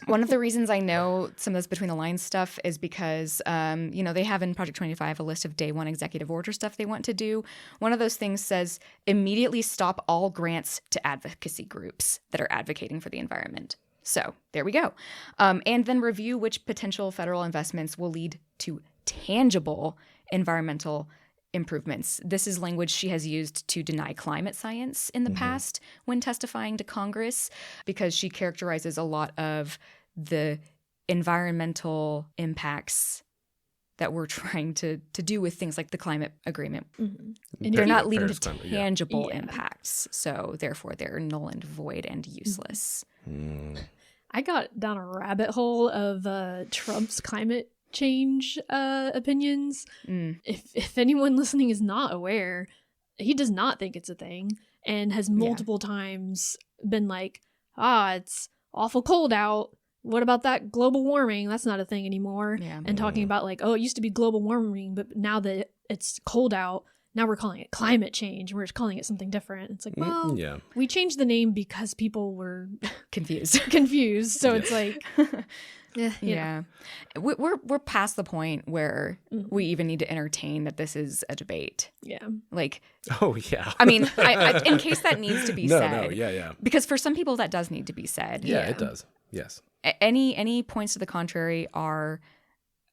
One of the reasons I know some of this between the lines stuff is because, they have in Project 25 a list of day one executive order stuff they want to do. One of those things says immediately stop all grants to advocacy groups that are advocating for the environment. So there we go. And then review which potential federal investments will lead to tangible environmental improvements. This is language she has used to deny climate science in the past when testifying to Congress, because she characterizes a lot of the environmental impacts that we're trying to do with things like the climate agreement. And they're not leading to tangible impacts. So therefore they're null and void and useless.
I got down a rabbit hole of Trump's climate change opinions. If anyone listening is not aware, he does not think it's a thing and has multiple times been like, it's awful cold out. What about that global warming? That's not a thing anymore. And talking about like, it used to be global warming, but now that it's cold out, now we're calling it climate change. We're just calling it something different. It's like, we changed the name because people were
confused.
So it's like,
we're past the point where we even need to entertain that this is a debate.
Yeah.
Like,
I
mean, I in case that needs to be said.
No,
because for some people that does need to be said.
Yeah, it does. Yes.
Any points to the contrary are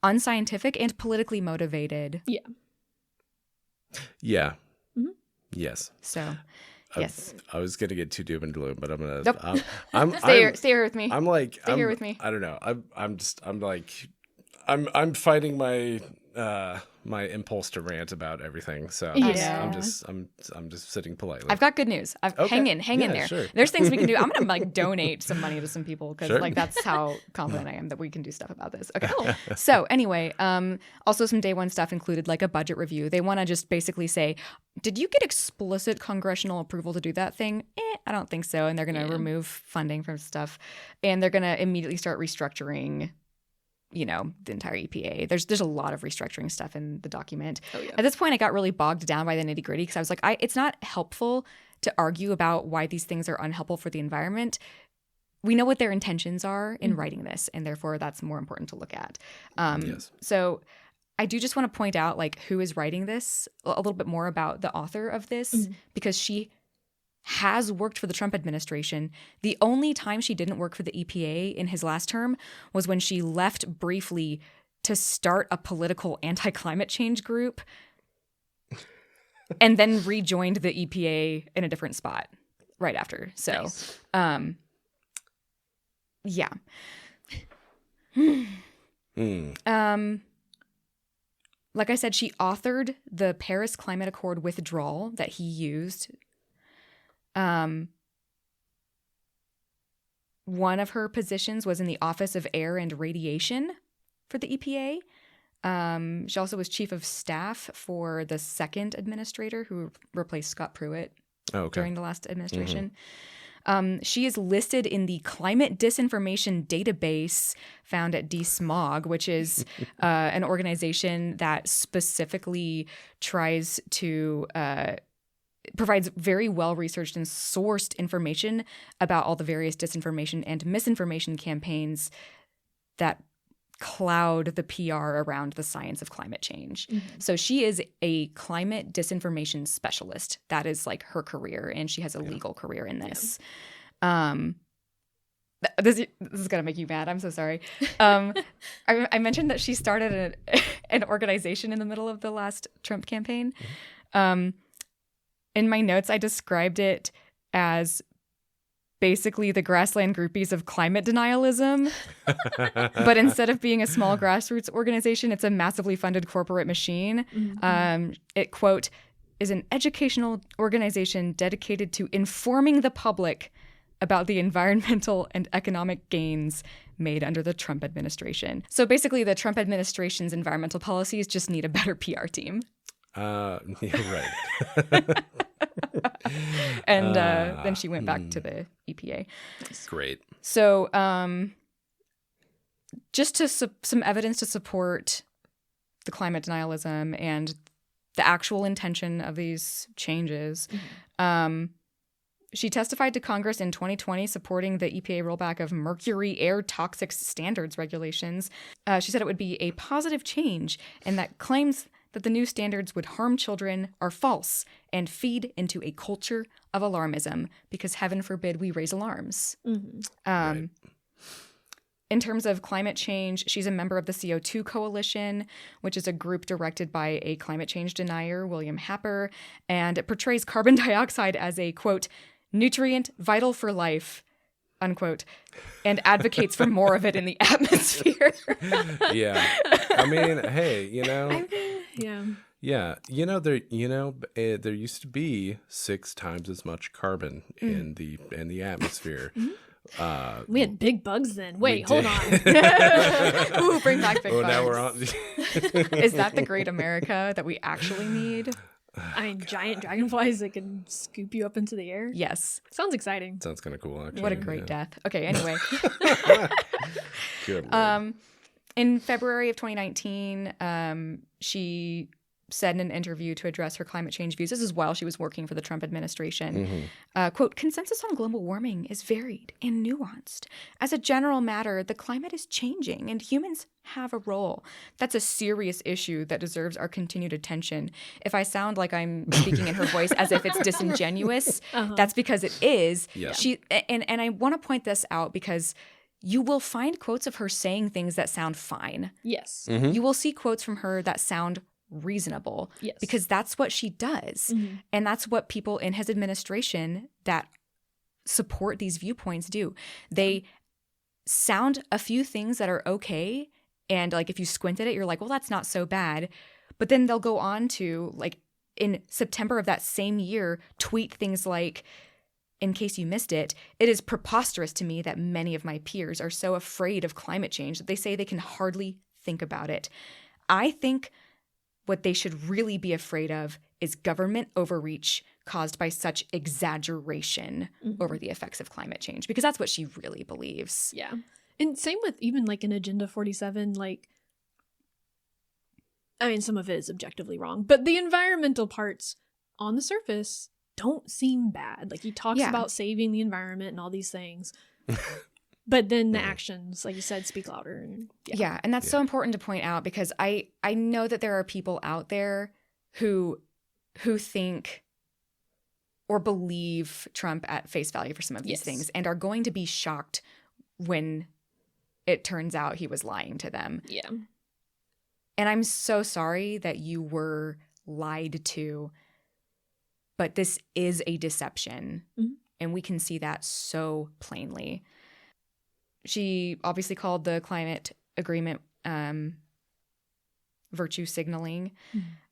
unscientific and politically motivated.
Yeah.
Yeah. Yes.
So, yes.
I was gonna get too doom and gloom, but I'm gonna.
Nope. Stay here with me.
I'm like.
Stay here with me.
I don't know. I'm fighting my my impulse to rant about everything. So I'm just sitting politely.
I've got good news. Hang in there.
Sure.
There's things we can do. I'm gonna like donate some money to some people because that's how confident I am that we can do stuff about this. Okay. Cool. So anyway, also some day one stuff included like a budget review. They want to just basically say, did you get explicit congressional approval to do that thing? I don't think so. And they're gonna remove funding from stuff, and they're gonna immediately start restructuring the entire EPA. There's a lot of restructuring stuff in the document. At this point, I got really bogged down by the nitty gritty because I was like, it's not helpful to argue about why these things are unhelpful for the environment. We know what their intentions are in writing this, and therefore that's more important to look at. So I do just want to point out like who is writing this, a little bit more about the author of this, because she has worked for the Trump administration. The only time she didn't work for the EPA in his last term was when she left briefly to start a political anti-climate change group and then rejoined the EPA in a different spot right after. So, yeah. Like I said, she authored the Paris Climate Accord withdrawal that he used. One of her positions was in the Office of Air and Radiation for the EPA. She also was chief of staff for the second administrator who replaced Scott Pruitt during the last administration. She is listed in the Climate Disinformation Database found at DSMOG, which is an organization that specifically tries to provides very well-researched and sourced information about all the various disinformation and misinformation campaigns that cloud the PR around the science of climate change. So she is a climate disinformation specialist. That is like her career, and she has a legal career in this. This is going to make you mad. I'm so sorry. I mentioned that she started an organization in the middle of the last Trump campaign. In my notes, I described it as basically the GrasslandGroupies of climate denialism. But instead of being a small grassroots organization, it's a massively funded corporate machine. It, quote, is an educational organization dedicated to informing the public about the environmental and economic gains made under the Trump administration. So basically, the Trump administration's environmental policies just need a better PR team.
Yeah, right.
And then she went back to the EPA.
Great.
So just to some evidence to support the climate denialism and the actual intention of these changes, she testified to Congress in 2020 supporting the EPA rollback of mercury air toxics standards regulations. She said it would be a positive change and that claims that the new standards would harm children are false and feed into a culture of alarmism because heaven forbid we raise alarms. Right. In terms of climate change, she's a member of the CO2 Coalition, which is a group directed by a climate change denier, William Happer, and it portrays carbon dioxide as a, quote, nutrient vital for life, unquote, and advocates for more of it in the atmosphere.
Yeah. I mean, hey, Yeah, there used to be 6 times as much carbon in the atmosphere.
We had big bugs then. Wait, hold on.
Ooh, bring back big bugs.
Now we're on.
Is that the great America that we actually need?
I mean, giant dragonflies that can scoop you up into the air?
Yes.
Sounds exciting.
Sounds kind of cool, actually.
What a great death. Okay, anyway.
Good.
In February of 2019, she said in an interview to address her climate change views, this is while she was working for the Trump administration, quote, consensus on global warming is varied and nuanced. As a general matter, the climate is changing and humans have a role. That's a serious issue that deserves our continued attention. If I sound like I'm speaking in her voice as if it's disingenuous, that's because it is. Yeah. And I want to point this out because you will find quotes of her saying things that sound fine.
Yes.
You will see quotes from her that sound reasonable. Yes. Because that's what she does. And that's what people in his administration that support these viewpoints do. They sound a few things that are okay. And like if you squint at it, you're like, well, that's not so bad. But then they'll go on to, like, in September of that same year, tweet things like, in case you missed it, it is preposterous to me that many of my peers are so afraid of climate change that they say they can hardly think about it. I think what they should really be afraid of is government overreach caused by such exaggeration over the effects of climate change, because that's what she really believes.
Yeah. And same with even like an Agenda 47, like, I mean, some of it is objectively wrong, but the environmental parts on the surface don't seem bad. Like he talks about saving the environment and all these things. But then the actions, like you said, speak louder. And,
and that's so important to point out because I know that there are people out there who think or believe Trump at face value for some of these things and are going to be shocked when it turns out he was lying to them. Yeah. And I'm so sorry that you were lied to, but this is a deception. And we can see that so plainly. She obviously called the climate agreement virtue signaling.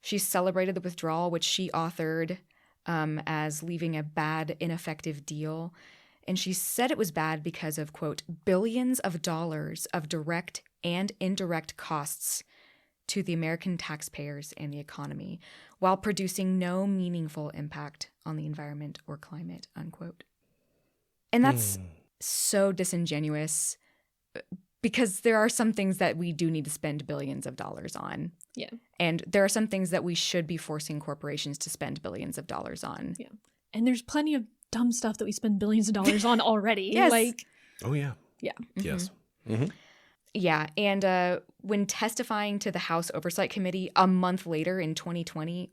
She celebrated the withdrawal, which she authored as leaving a bad, ineffective deal. And she said it was bad because of, quote, billions of dollars of direct and indirect costs to the American taxpayers and the economy, while producing no meaningful impact on the environment or climate, unquote. And that's so disingenuous, because there are some things that we do need to spend billions of dollars on.
Yeah.
And there are some things that we should be forcing corporations to spend billions of dollars on.
Yeah. And there's plenty of dumb stuff that we spend billions of dollars on already.
Yes.
Like,
Oh, yeah.
yeah.
Yes. Mm-hmm.
Yeah. And when testifying to the House Oversight Committee a month later in 2020,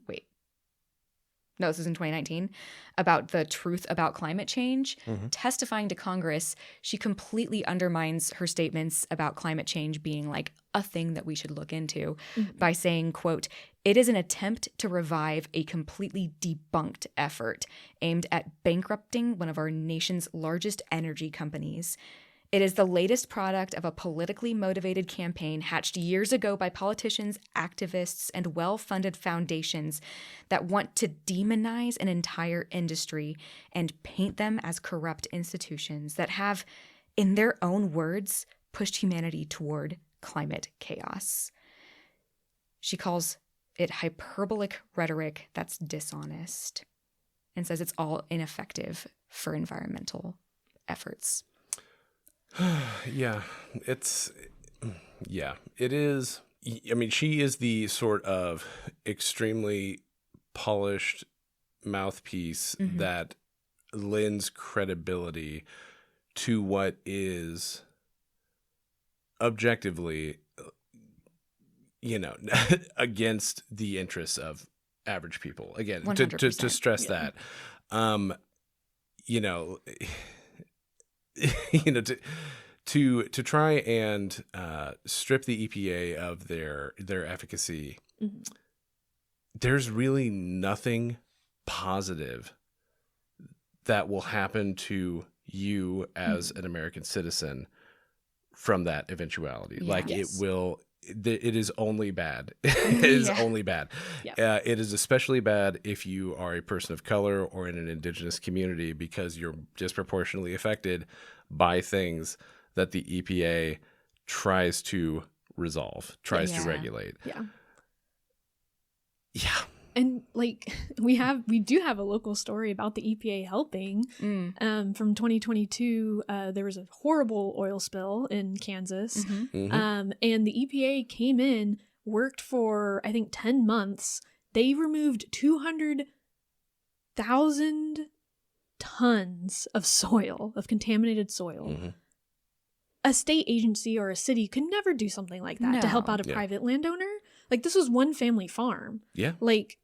this was in 2019, about the truth about climate change, testifying to Congress, she completely undermines her statements about climate change being like a thing that we should look into by saying, quote, it is an attempt to revive a completely debunked effort aimed at bankrupting one of our nation's largest energy companies. It is the latest product of a politically motivated campaign hatched years ago by politicians, activists, and well-funded foundations that want to demonize an entire industry and paint them as corrupt institutions that have, in their own words, pushed humanity toward climate chaos. She calls it hyperbolic rhetoric that's dishonest and says it's all ineffective for environmental efforts.
Yeah, it is. I mean, she is the sort of extremely polished mouthpiece that lends credibility to what is objectively, against the interests of average people. Again, to stress that, to try and strip the EPA of their efficacy, there's really nothing positive that will happen to you as an American citizen from that eventuality.
Yeah.
Like
Yes.
it is only bad. It is only bad.
Yeah.
It is especially bad if you are a person of color or in an indigenous community, because you're disproportionately affected by things that the EPA tries to resolve, tries to regulate.
Yeah.
Yeah.
And like we do have a local story about the EPA helping. From 2022, there was a horrible oil spill in Kansas, and the EPA came in, worked for I think 10 months. They removed 200,000 tons of soil, of contaminated soil. A state agency or a city could never do something like that to help out a private landowner. Like, this was one family farm.
Yeah.
Like,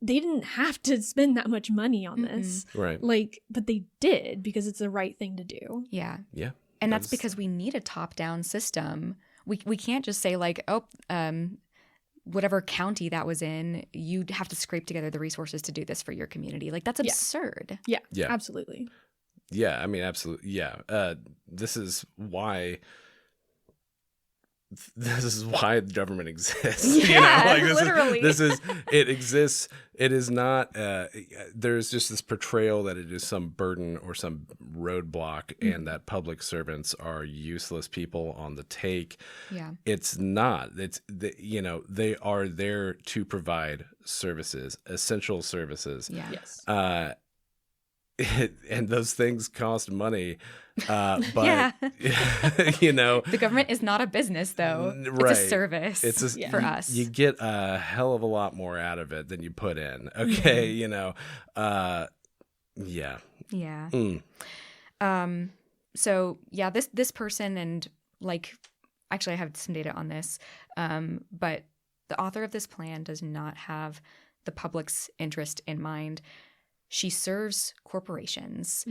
they didn't have to spend that much money on this.
Right.
Like, but they did because it's the right thing to do.
Yeah.
Yeah.
And that's because we need a top-down system. We can't just say like, whatever county that was in, you'd have to scrape together the resources to do this for your community. Like, that's absurd.
Yeah.
Yeah.
Absolutely.
Yeah. I mean, absolutely. Yeah. This is why the government exists.
Yeah,
literally.
It exists. It is not, there's just this portrayal that it is some burden or some roadblock and that public servants are useless people on the take.
Yeah.
It's not. They are there to provide services, essential services.
Yeah.
Yes.
And those things cost money. But,
the government is not a business, though.
Right.
It's a service for us.
You get a hell of a lot more out of it than you put in. Okay. Yeah.
Yeah.
Mm.
So yeah, this person, and like, actually I have some data on this, but the author of this plan does not have the public's interest in mind. She serves corporations.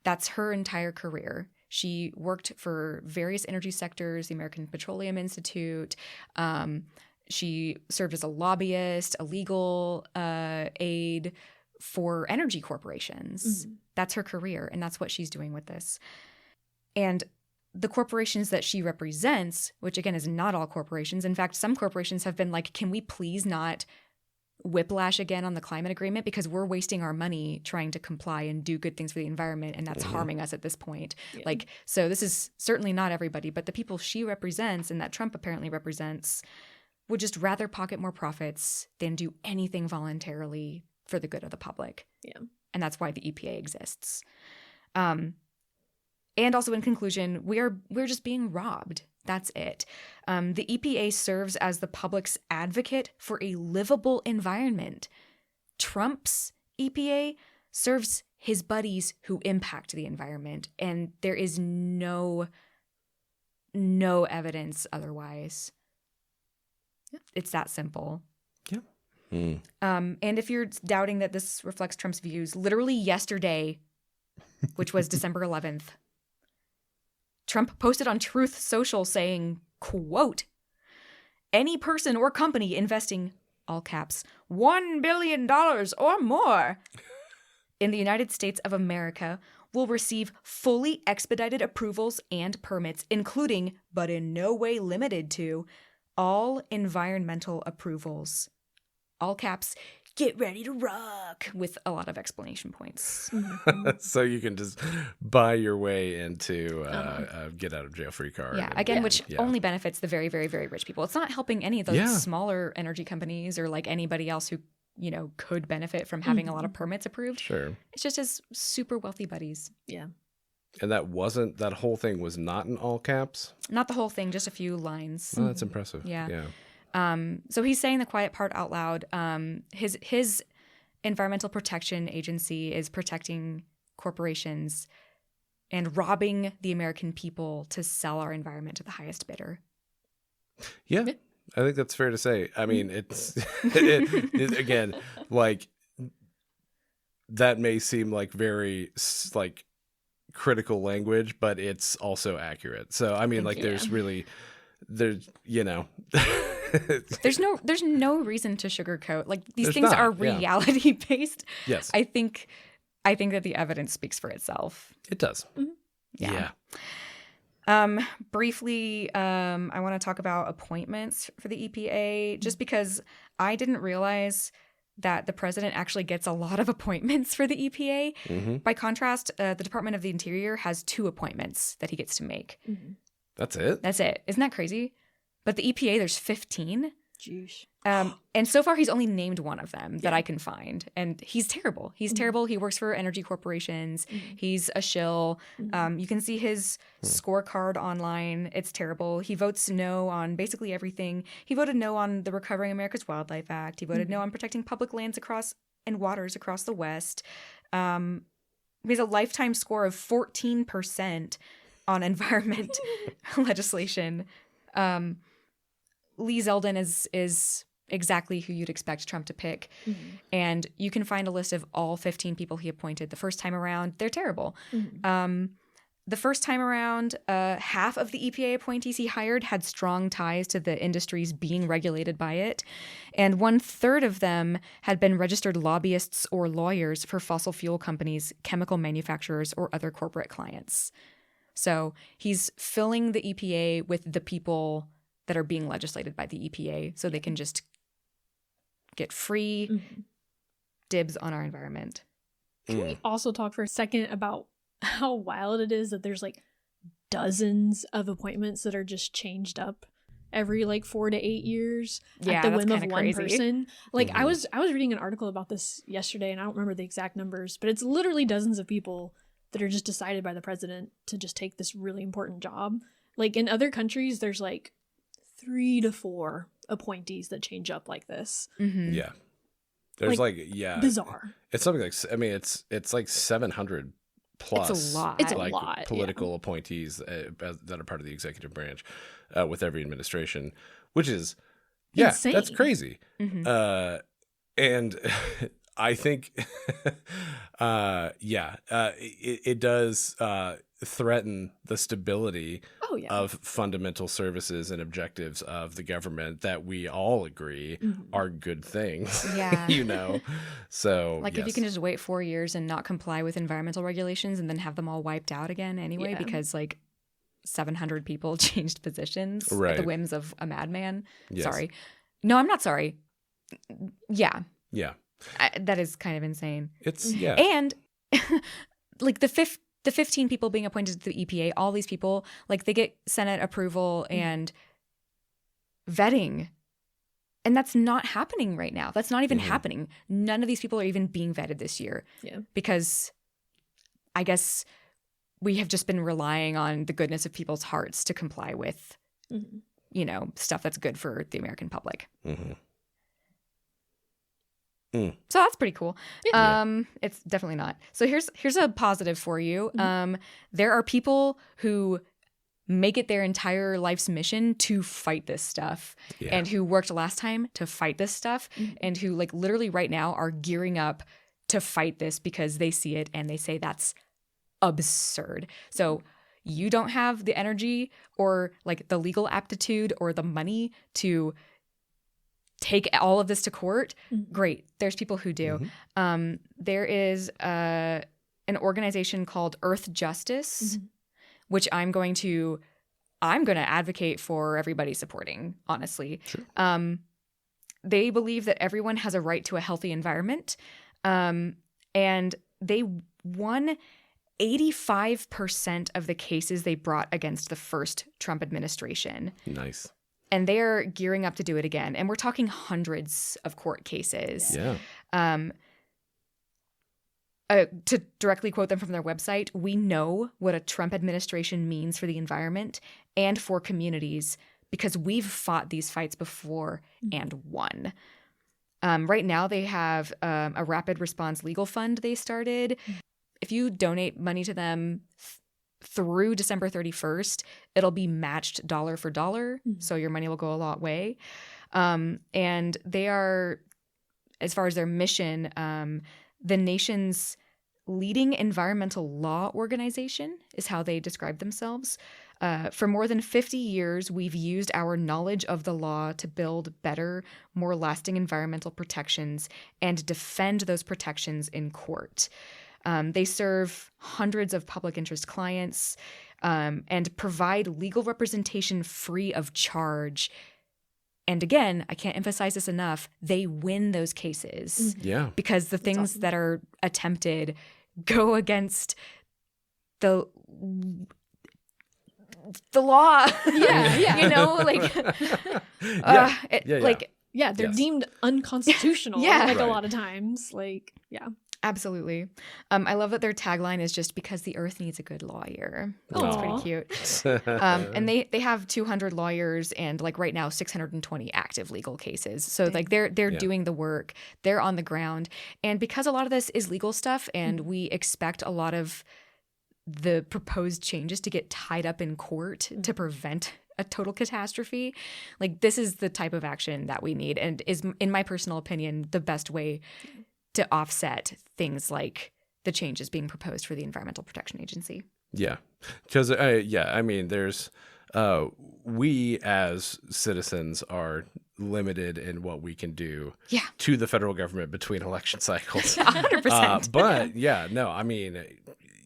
That's her entire career. She worked for various energy sectors, the American Petroleum Institute. She served as a lobbyist, a legal aide for energy corporations. That's her career, and that's what she's doing with this. And the corporations that she represents, which again is not all corporations. In fact, some corporations have been like, can we please not whiplash again on the climate agreement because we're wasting our money trying to comply and do good things for the environment, and that's harming us at this point. Yeah. Like, so this is certainly not everybody, but the people she represents and that Trump apparently represents would just rather pocket more profits than do anything voluntarily for the good of the public.
Yeah.
And that's why the EPA exists. And also, in conclusion, we're just being robbed. That's it. The EPA serves as the public's advocate for a livable environment. Trump's EPA serves his buddies who impact the environment, and there is no evidence otherwise. It's that simple.
Yeah.
And if you're doubting that this reflects Trump's views, literally yesterday, which was December 11th, Trump posted on Truth Social saying, quote, "Any person or company investing, all caps, $1 billion or more in the United States of America will receive fully expedited approvals and permits, including, but in no way limited to, all environmental approvals. All caps, get ready to rock," with a lot of explanation points.
So you can just buy your way into a get out of jail free card.
Yeah, again, which only benefits the very, very, very rich people. It's not helping any of those smaller energy companies or like anybody else who, you know, could benefit from having a lot of permits approved.
Sure.
It's just his super wealthy buddies.
Yeah.
And that whole thing was not in all caps?
Not the whole thing, just a few lines.
Oh, that's impressive.
Yeah. So he's saying the quiet part out loud. His environmental protection agency is protecting corporations and robbing the American people to sell our environment to the highest bidder.
Yeah, I think that's fair to say. I mean, it's again, like, that may seem like very like critical language, but it's also accurate. So I mean, there's you know.
There's no reason to sugarcoat. Like, these things are reality based.
Yes.
I think that the evidence speaks for itself.
It does.
Mm-hmm. Yeah. Briefly, I want to talk about appointments for the EPA, just because I didn't realize that the president actually gets a lot of appointments for the EPA. Mm-hmm. By contrast, the Department of the Interior has 2 appointments that he gets to make.
Mm-hmm.
That's it?
That's it. Isn't that crazy? But the EPA, there's 15.
Jeez.
And so far, he's only named one of them that I can find. And he's terrible. He's terrible. He works for energy corporations. Mm-hmm. He's a shill. Mm-hmm. You can see his scorecard online. It's terrible. He votes no on basically everything. He voted no on the Recovering America's Wildlife Act. He voted no on protecting public lands and waters across the West. He has a lifetime score of 14% on environment legislation. Lee Zeldin is exactly who you'd expect Trump to pick. Mm-hmm. And you can find a list of all 15 people he appointed the first time around. They're terrible. Mm-hmm. The first time around, half of the EPA appointees he hired had strong ties to the industries being regulated by it. And 1/3 of them had been registered lobbyists or lawyers for fossil fuel companies, chemical manufacturers, or other corporate clients. So he's filling the EPA with the people that are being legislated by the EPA so they can just get free dibs on our environment.
Can we also talk for a second about how wild it is that there's like dozens of appointments that are just changed up every like 4 to 8 years at the whim of one person? Like, I was reading an article about this yesterday, and I don't remember the exact numbers, but it's literally dozens of people that are just decided by the president to just take this really important job. Like, in other countries, there's like 3 to 4 appointees that change up like this.
Mm-hmm.
Yeah. There's
bizarre.
It's something like, I mean, it's like 700 plus.
It's a lot.
It's
like
a lot.
Political appointees that are part of the executive branch with every administration, which is, insane. That's crazy. Mm-hmm. And I think, it does threaten the stability of fundamental services and objectives of the government that we all agree are good things.
Yeah.
You know? So,
like, if you can just wait 4 years and not comply with environmental regulations and then have them all wiped out again anyway, because like 700 people changed positions at the whims of a madman.
Yes.
Sorry. No, I'm not sorry. Yeah.
Yeah.
That is kind of insane.
It's, yeah.
And like the 15 people being appointed to the EPA, all these people, like they get Senate approval and vetting. And that's not happening right now. That's not even happening. None of these people are even being vetted this year.
Yeah.
Because I guess we have just been relying on the goodness of people's hearts to comply with, you know, stuff that's good for the American public. So that's pretty cool. It's definitely not. So here's a positive for you. There are people who make it their entire life's mission to fight this stuff, and who worked last time to fight this stuff, and who like literally right now are gearing up to fight this because they see it and they say that's absurd. So you don't have the energy or like the legal aptitude or the money to take all of this to court. Great. There's people who do. There is an organization called Earth Justice, which I'm going to advocate for everybody supporting, honestly. Sure. They believe that everyone has a right to a healthy environment. And they won 85% of the cases they brought against the first Trump administration.
Nice.
And they're gearing up to do it again. And we're talking hundreds of court cases.
Yeah.
To directly quote them from their website, we know what a Trump administration means for the environment and for communities because we've fought these fights before and won. Right now, they have a rapid response legal fund they started. If you donate money to them through December 31st, it'll be matched dollar for dollar. So your money will go a long way. And they are, as far as their mission, the nation's leading environmental law organization is how they describe themselves. For more than 50 years, we've used our knowledge of the law to build better, more lasting environmental protections and defend those protections in court. They serve hundreds of public interest clients and provide legal representation free of charge. And again, I can't emphasize this enough, they win those cases.
Yeah.
Because the things that are attempted go against the law.
Yeah.
You know, like,
they're deemed unconstitutional.
Yeah.
A lot of times. Like, yeah.
Absolutely. I love that their tagline is just because the earth needs a good lawyer. That's pretty cute. And they have 200 lawyers and like right now 620 active legal cases. So like they're doing the work. They're on the ground. And because a lot of this is legal stuff and we expect a lot of the proposed changes to get tied up in court to prevent a total catastrophe, like this is the type of action that we need and is, in my personal opinion, the best way to offset things like the changes being proposed for the Environmental Protection Agency.
Yeah. Because, I mean, there's, we as citizens are limited in what we can do to the federal government between election cycles.
100%.
But yeah, no, I mean,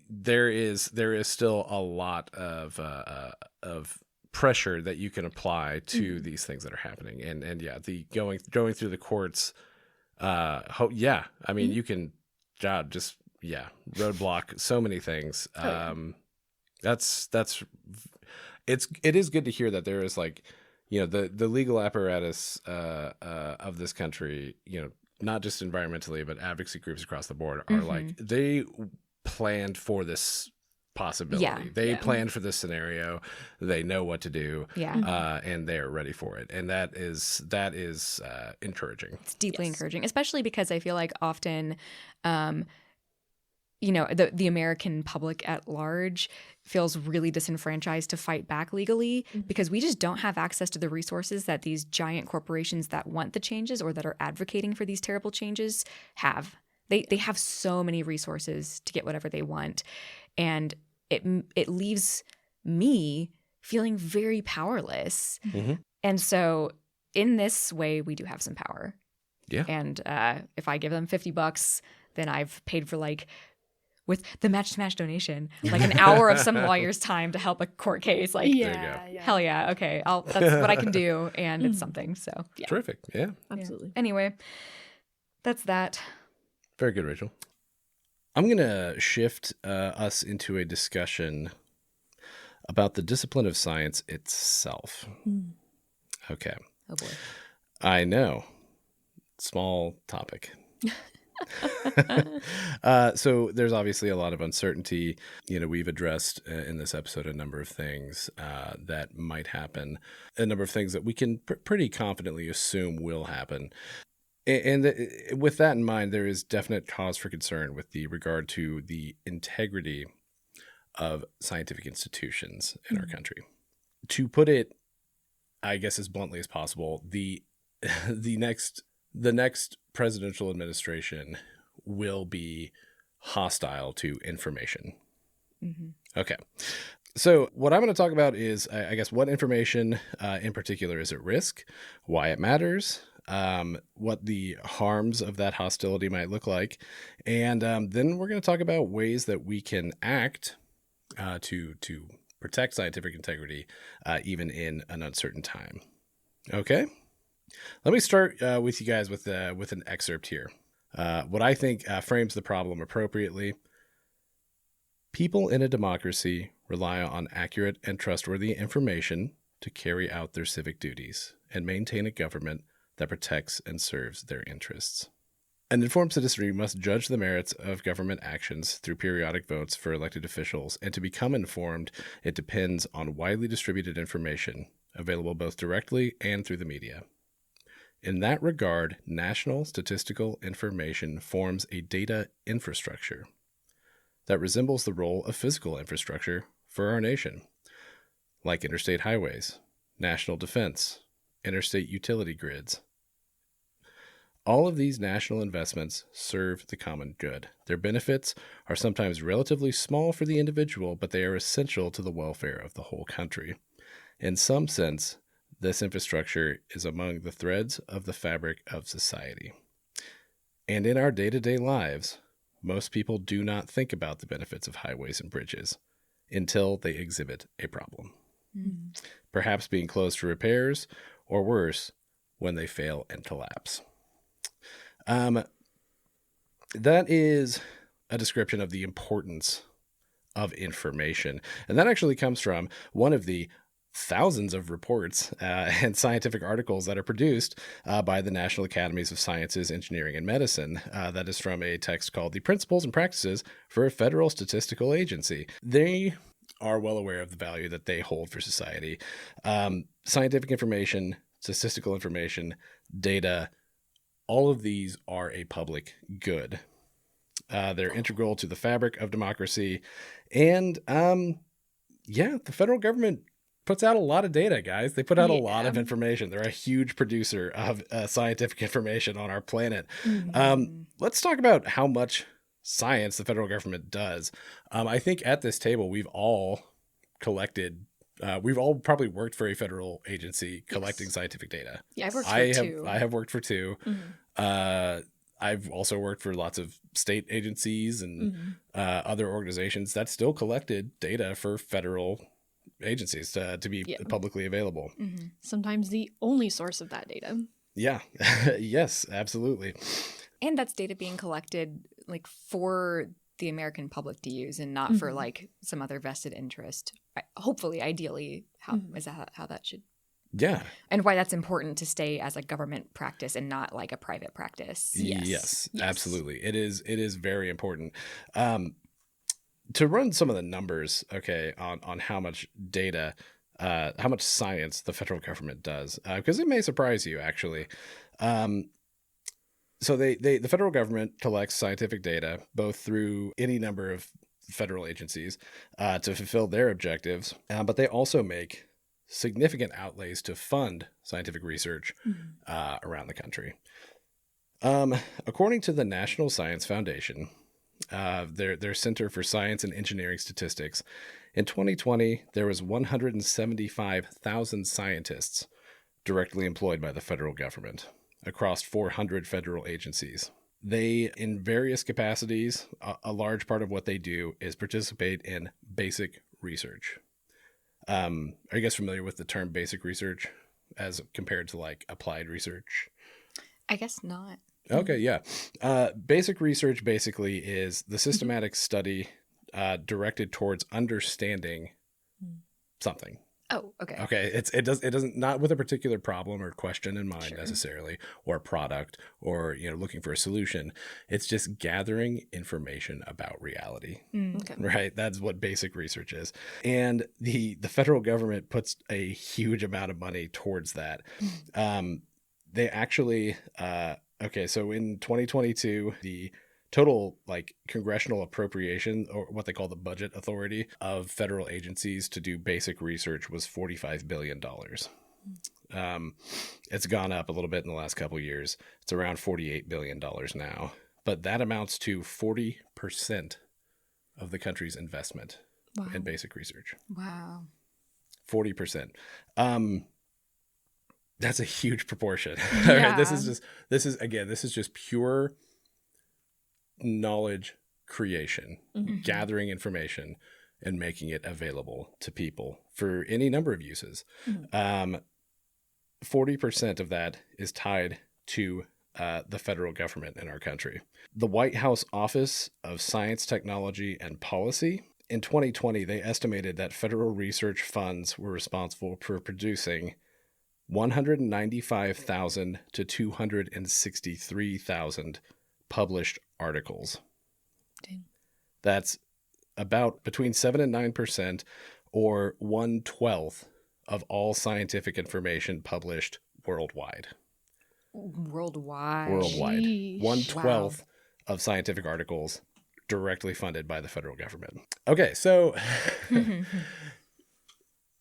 there is still a lot of pressure that you can apply to these things that are happening. And yeah, the going through the courts, I mean, you can roadblock so many things. It is good to hear that there is like, you know, the legal apparatus of this country, you know, not just environmentally, but advocacy groups across the board are like, they planned for this possibility. They planned for this scenario. They know what to do. And they're ready for it. And that is encouraging.
It's deeply encouraging, especially because I feel like often, you know, the American public at large feels really disenfranchised to fight back legally because we just don't have access to the resources that these giant corporations that want the changes or that are advocating for these terrible changes have. They have so many resources to get whatever they want. And it leaves me feeling very powerless. And so in this way, we do have some power.
Yeah.
And if I give them $50, then I've paid for like with the match-to-match donation, like an hour of some lawyer's time to help a court case. Like, hell yeah, okay, that's what I can do, and it's something. So yeah.
Terrific, yeah,
absolutely.
Yeah. Anyway, that's that.
Very good, Rachel. I'm gonna shift us into a discussion about the discipline of science itself. Okay.
Oh boy.
I know. Small topic. So there's obviously a lot of uncertainty. We've addressed in this episode a number of things that might happen, a number of things that we can pretty confidently assume will happen. And with that in mind, there is definite cause for concern with regard to the integrity of scientific institutions in our country. To put it, I guess, as bluntly as possible, the next presidential administration will be hostile to information. Okay. So what I'm going to talk about is, I guess, what information in particular is at risk, why it matters, what the harms of that hostility might look like, and then we're going to talk about ways that we can act to protect scientific integrity even in an uncertain time. Okay? Let me start with you guys with an excerpt here. What I think frames the problem appropriately. People in a democracy rely on accurate and trustworthy information to carry out their civic duties and maintain a government that protects and serves their interests. An informed citizenry must judge the merits of government actions through periodic votes for elected officials, and to become informed, it depends on widely distributed information available both directly and through the media. In that regard, national statistical information forms a data infrastructure that resembles the role of physical infrastructure for our nation, like interstate highways, national defense, interstate utility grids. All of these national investments serve the common good. Their benefits are sometimes relatively small for the individual, but they are essential to the welfare of the whole country. In some sense, this infrastructure is among the threads of the fabric of society. And in our day-to-day lives, most people do not think about the benefits of highways and bridges until they exhibit a problem. Perhaps being closed for repairs, or worse, when they fail and collapse. That is a description of the importance of information. And that actually comes from one of the thousands of reports and scientific articles that are produced by the National Academies of Sciences, Engineering, and Medicine. That is from a text called The Principles and Practices for a Federal Statistical Agency. They are well aware of the value that they hold for society. Scientific information, statistical information, data, all of these are a public good. They're integral to the fabric of democracy. And the federal government puts out a lot of data, guys. They put out a lot of information. They're a huge producer of scientific information on our planet. Let's talk about how much science the federal government does. I think at this table, we've all collected, we've all probably worked for a federal agency collecting scientific data.
Yeah, I've worked for two.
I have worked for two. I've also worked for lots of state agencies and other organizations that still collected data for federal agencies to be publicly available.
Sometimes the only source of that data.
Yeah. Yes, absolutely.
And that's data being collected like for the American public to use and not for like some other vested interest. Hopefully, ideally, how that should.
Yeah.
And why that's important to stay as a government practice and not like a private practice.
Yes, absolutely. It is very important. To run some of the numbers, on how much data, how much science the federal government does, because it may surprise you, actually. So the federal government collects scientific data both through any number of federal agencies to fulfill their objectives, but they also make significant outlays to fund scientific research around the country. According to the National Science Foundation, their Center for Science and Engineering Statistics, in 2020, there was 175,000 scientists directly employed by the federal government across 400 federal agencies. They, in various capacities, a large part of what they do is participate in basic research. Are you guys familiar with the term basic research as compared to like applied research?
I guess not.
Okay, yeah. Basic research basically is the systematic study directed towards understanding something.
Oh, okay.
Okay, it doesn't not with a particular problem or question in mind necessarily, or product, or looking for a solution. It's just gathering information about reality.
Okay.
Right? That's what basic research is. And the federal government puts a huge amount of money towards that. They actually okay, so in 2022, the total like congressional appropriation, or what they call the budget authority of federal agencies to do basic research, was $45 billion. It's gone up a little bit in the last couple of years. It's around $48 billion now, but that amounts to 40% of the country's investment in basic research.
Wow.
40%. That's a huge proportion.
Yeah.
All right, this is just pure knowledge creation, gathering information and making it available to people for any number of uses. 40% of that is tied to the federal government in our country. The White House Office of Science, Technology, and Policy, in 2020, they estimated that federal research funds were responsible for producing 195,000 to 263,000 published articles.
Dang.
That's about between 7 and 9%, or 1/12 of all scientific information published worldwide.
Worldwide.
Jeez.
1/12 of scientific articles directly funded by the federal government. Okay, so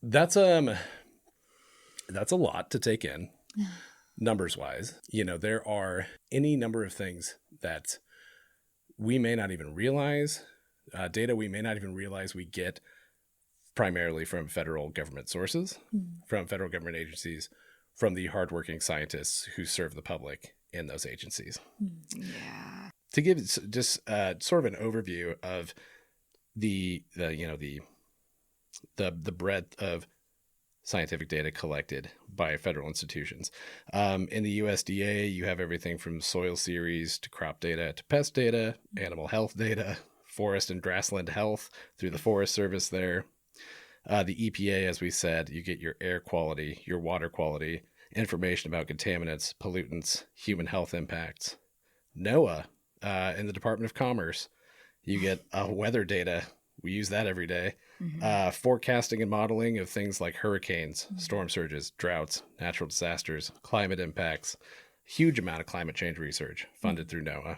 that's a lot to take in, numbers wise. There are any number of things that we may not even realize, data we may not even realize we get primarily from federal government sources, from federal government agencies, from the hardworking scientists who serve the public in those agencies.
Yeah.
To give just sort of an overview of the breadth of scientific data collected by federal institutions. In the USDA, you have everything from soil series to crop data to pest data, animal health data, forest and grassland health through the Forest Service there. The EPA, as we said, you get your air quality, your water quality, information about contaminants, pollutants, human health impacts. NOAA, in the Department of Commerce, you get weather data. We use that every day. Forecasting and modeling of things like hurricanes, storm surges, droughts, natural disasters, climate impacts. Huge amount of climate change research funded through NOAA.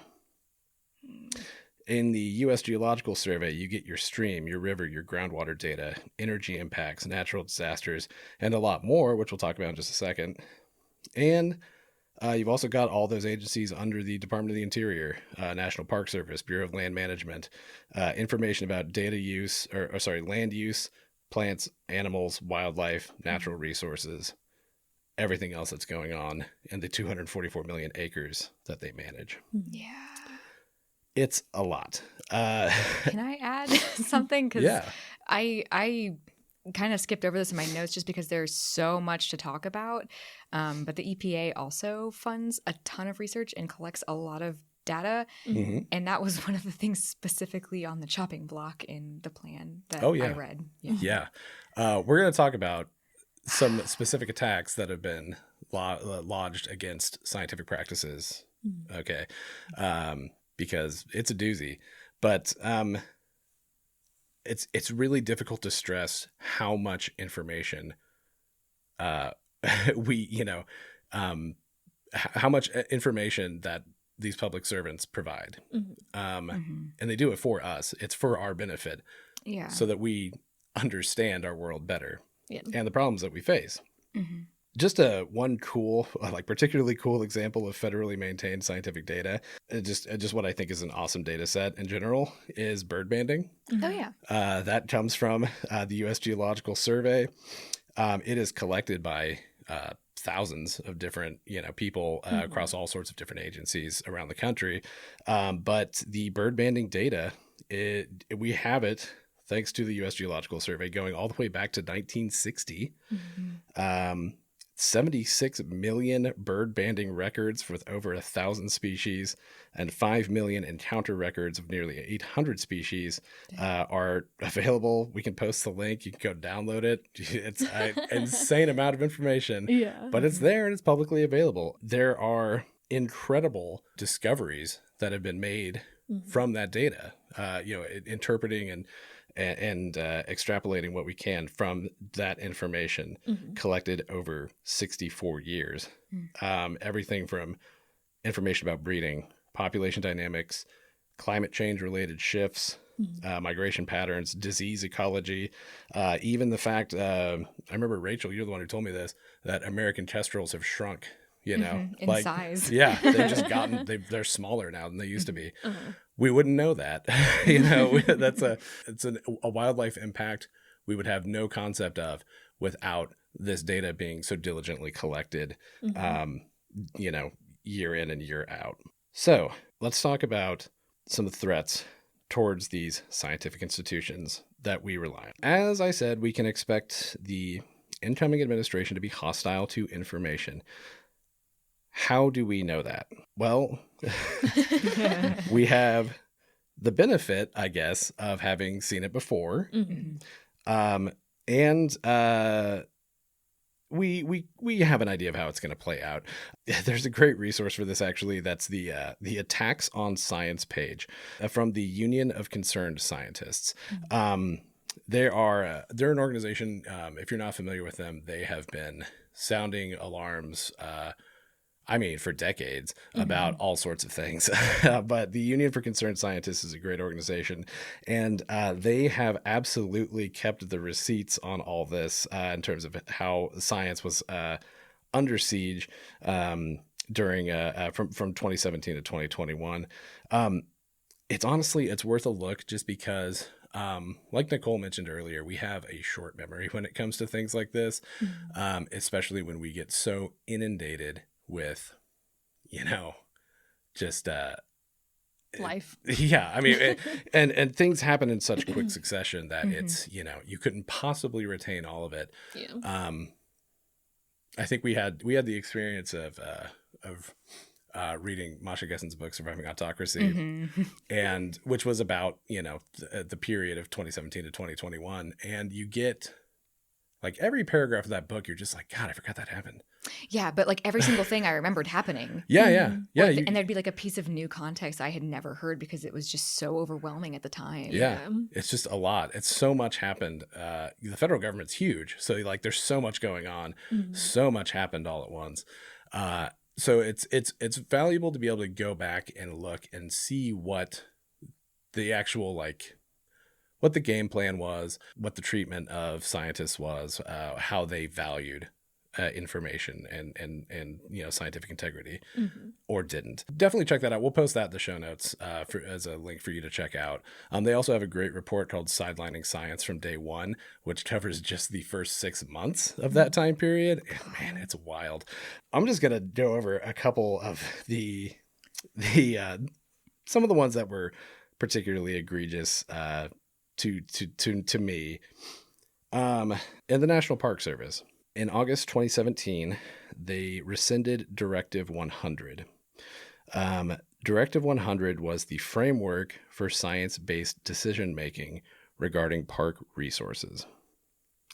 In the U.S. Geological Survey, you get your stream, your river, your groundwater data, energy impacts, natural disasters, and a lot more, which we'll talk about in just a second. And you've also got all those agencies under the Department of the Interior, National Park Service, Bureau of Land Management, information about land use, plants, animals, wildlife, natural resources, everything else that's going on in the 244 million acres that they manage.
Yeah.
It's a lot.
Can I add something? Because
Yeah.
I kind of skipped over this in my notes just because there's so much to talk about. But the EPA also funds a ton of research and collects a lot of data. And that was one of the things specifically on the chopping block in the plan that I read.
Yeah. We're going to talk about some specific attacks that have been lodged against scientific practices. Okay. Because it's a doozy. But it's really difficult to stress how much information how much information that these public servants provide. And they do it for us. It's for our benefit.
Yeah.
So that we understand our world better and the problems that we face. Just one cool, particularly cool example of federally maintained scientific data, just what I think is an awesome data set in general, is bird banding.
Oh, yeah.
That comes from the U.S. Geological Survey. It is collected by thousands of different, people across all sorts of different agencies around the country. But the bird banding data, we have it thanks to the U.S. Geological Survey going all the way back to 1960. 76 million bird banding records with over 1,000 species and 5 million encounter records of nearly 800 species are available. We can post the link. You can go download it. It's an insane amount of information, but it's there and it's publicly available. There are incredible discoveries that have been made from that data, interpreting and extrapolating what we can from that information collected over 64 years. Everything from information about breeding, population dynamics, climate change related shifts, migration patterns, disease ecology, even the fact, I remember, Rachel, you're the one who told me this, that American kestrels have shrunk,
in size.
Yeah, they've just they're smaller now than they used to be. We wouldn't know that. It's a wildlife impact we would have no concept of without this data being so diligently collected, year in and year out. So let's talk about some threats towards these scientific institutions that we rely on. As I said, we can expect the incoming administration to be hostile to information. How do we know that? Well, we have the benefit, I guess, of having seen it before. And we have an idea of how it's going to play out. There's a great resource for this, actually. That's the Attacks on Science page from the Union of Concerned Scientists. They're an organization. If you're not familiar with them, they have been sounding alarms for decades about all sorts of things. But the Union for Concerned Scientists is a great organization, and they have absolutely kept the receipts on all this in terms of how science was under siege during from 2017 to 2021. It's worth a look just because, like Nicole mentioned earlier, we have a short memory when it comes to things like this, especially when we get so inundated with, just
life.
Yeah, and things happen in such quick succession that it's, you couldn't possibly retain all of it. I think we had the experience of reading Masha Gessen's book Surviving Autocracy, and which was about the period of 2017 to 2021, and you get like every paragraph of that book, you're just like, God, I forgot that happened.
Yeah, but like every single thing I remembered happening.
Yeah.
And there'd be like a piece of new context I had never heard because it was just so overwhelming at the time.
Yeah, it's just a lot. It's so much happened. The federal government's huge, so like there's so much going on. So much happened all at once. So it's valuable to be able to go back and look and see what the actual what the game plan was, what the treatment of scientists was, how they valued information and scientific integrity, or didn't. Definitely check that out. We'll post that in the show notes as a link for you to check out. They also have a great report called Sidelining Science from Day One, which covers just the first 6 months of that time period. And man, it's wild. I'm just gonna go over a couple of the some of the ones that were particularly egregious to me. In the National Park Service, in August 2017, they rescinded Directive 100. Directive 100 was the framework for science-based decision-making regarding park resources.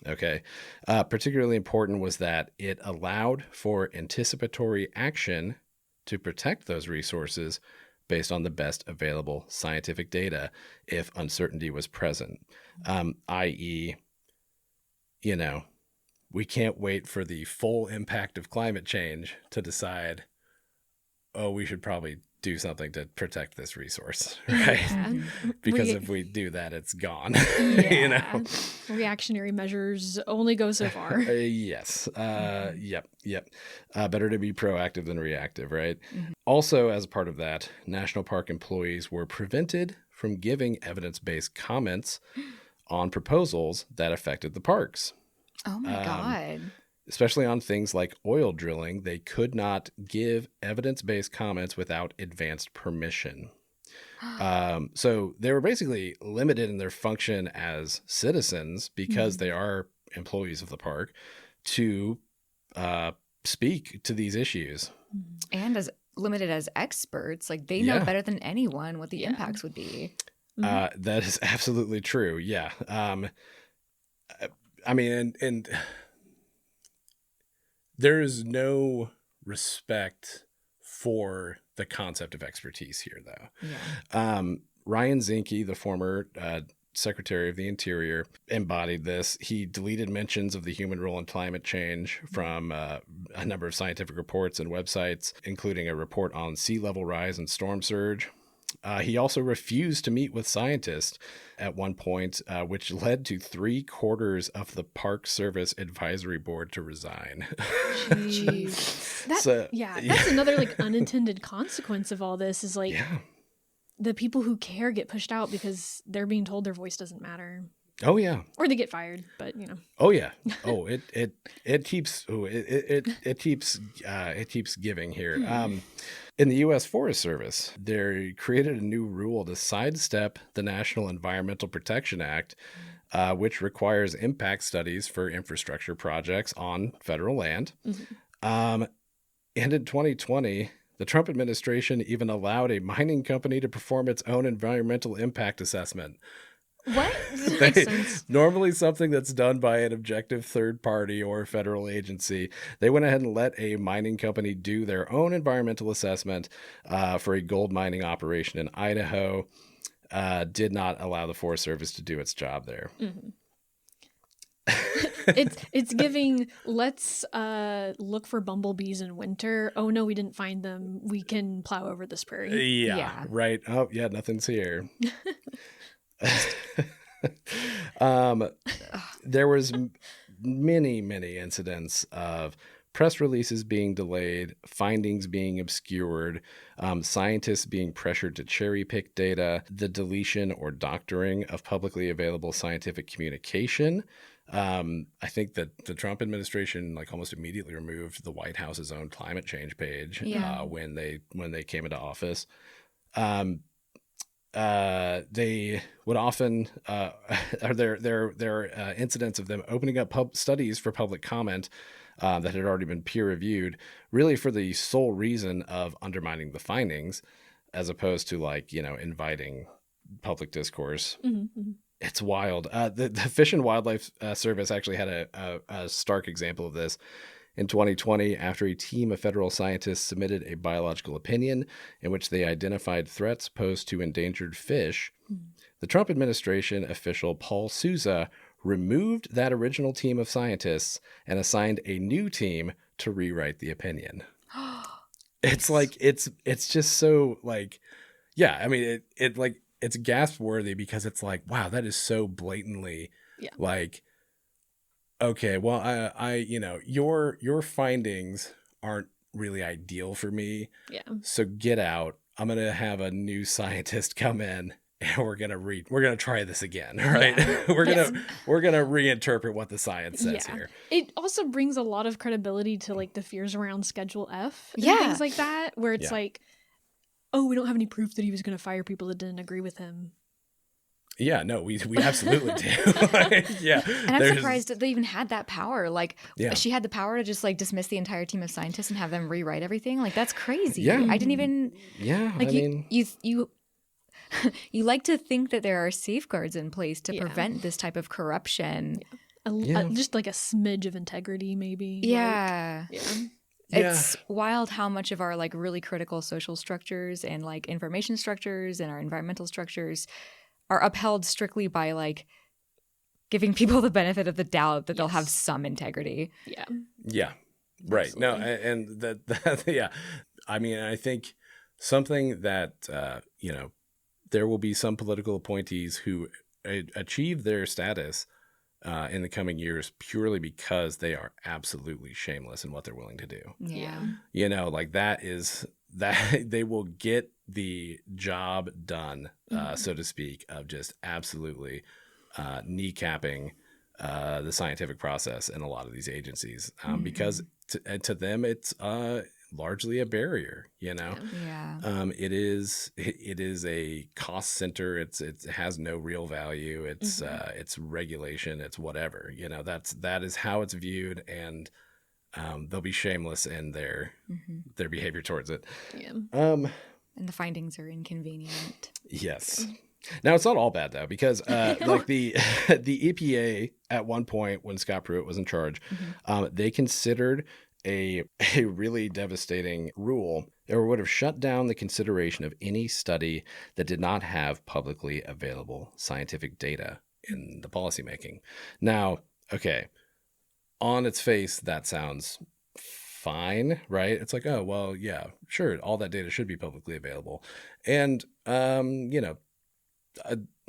Okay. Particularly important was that it allowed for anticipatory action to protect those resources based on the best available scientific data if uncertainty was present, i.e., we can't wait for the full impact of climate change to decide, we should probably do something to protect this resource, right? Yeah. Because if we do that, it's gone.
Reactionary measures only go so far.
Yes. Yep. Better to be proactive than reactive, right? Also, as a part of that, national park employees were prevented from giving evidence-based comments on proposals that affected the parks.
Oh my God.
especially on things like oil drilling, they could not give evidence-based comments without advanced permission. So they were basically limited in their function as citizens because they are employees of the park to speak to these issues.
And as limited as experts, like they know better than anyone what the impacts would be.
That is absolutely true. Yeah. I mean, and there is no respect for the concept of expertise here, though.
Yeah.
Ryan Zinke, the former Secretary of the Interior, embodied this. He deleted mentions of the human role in climate change from a number of scientific reports and websites, including a report on sea level rise and storm surge. He also refused to meet with scientists at one point, which led to 3/4 of the Park Service Advisory Board to resign.
Jeez. That's another like unintended consequence of all this is like the people who care get pushed out because they're being told their voice doesn't matter.
Oh yeah.
Or they get fired, but you know.
Oh yeah. Oh, it keeps giving here. In the U.S. Forest Service, they created a new rule to sidestep the National Environmental Protection Act, which requires impact studies for infrastructure projects on federal land. And in 2020, the Trump administration even allowed a mining company to perform its own environmental impact assessment.
What? Makes sense.
Normally something that's done by an objective third party or federal agency. They went ahead and let a mining company do their own environmental assessment for a gold mining operation in Idaho. Did not allow the Forest Service to do its job there.
It's giving, let's look for bumblebees in winter. Oh no, we didn't find them. We can plow over this prairie.
Yeah. Right. Oh yeah, nothing's here. There was many incidents of press releases being delayed, findings being obscured, scientists being pressured to cherry pick data, the deletion or doctoring of publicly available scientific communication. I think that the Trump administration like almost immediately removed the White House's own climate change page when they came into office. They would often there are incidents of them opening up studies for public comment that had already been peer reviewed, really for the sole reason of undermining the findings, as opposed to like inviting public discourse. It's wild. The Fish and Wildlife Service actually had a stark example of this. In 2020, after a team of federal scientists submitted a biological opinion in which they identified threats posed to endangered fish, the Trump administration official Paul Souza removed that original team of scientists and assigned a new team to rewrite the opinion. It's like it's just so like, yeah. I mean, it's gasp worthy because it's like, wow, that is so blatantly like. Okay, well, I your findings aren't really ideal for me. Yeah. So get out. I'm gonna have a new scientist come in, and we're gonna try this again, right? Yeah. we're gonna reinterpret what the science says here.
It also brings a lot of credibility to like the fears around Schedule F and things like that, where it's like, oh, we don't have any proof that he was gonna fire people that didn't agree with him.
Yeah, no, we absolutely do. Yeah.
And I'm surprised that they even had that power. Like, she had the power to just, like, dismiss the entire team of scientists and have them rewrite everything. Like, that's crazy. Yeah. I didn't even... Yeah, like, you like to think that there are safeguards in place to prevent this type of corruption.
Just, like, a smidge of integrity, maybe.
Yeah. It's wild how much of our, like, really critical social structures and, like, information structures and our environmental structures are upheld strictly by like giving people the benefit of the doubt that they'll have some integrity. Yeah.
Yeah. Right. Absolutely. No. And that yeah. I mean, I think something that, there will be some political appointees who achieve their status in the coming years purely because they are absolutely shameless in what they're willing to do. Yeah. Like that they will get the job done, so to speak, of just absolutely kneecapping the scientific process in a lot of these agencies, because to them it's largely a barrier.
Yeah.
It is a cost center. It has no real value. It's regulation. It's whatever. That is how it's viewed, and they'll be shameless in their behavior towards it.
Yeah.
And the findings are inconvenient.
Yes. Now, it's not all bad, though, because like the EPA at one point when Scott Pruitt was in charge, they considered a really devastating rule, or would have shut down the consideration of any study that did not have publicly available scientific data in the policymaking. Now, okay, on its face, that sounds fine, right? It's like, oh, well, yeah, sure, all that data should be publicly available. And,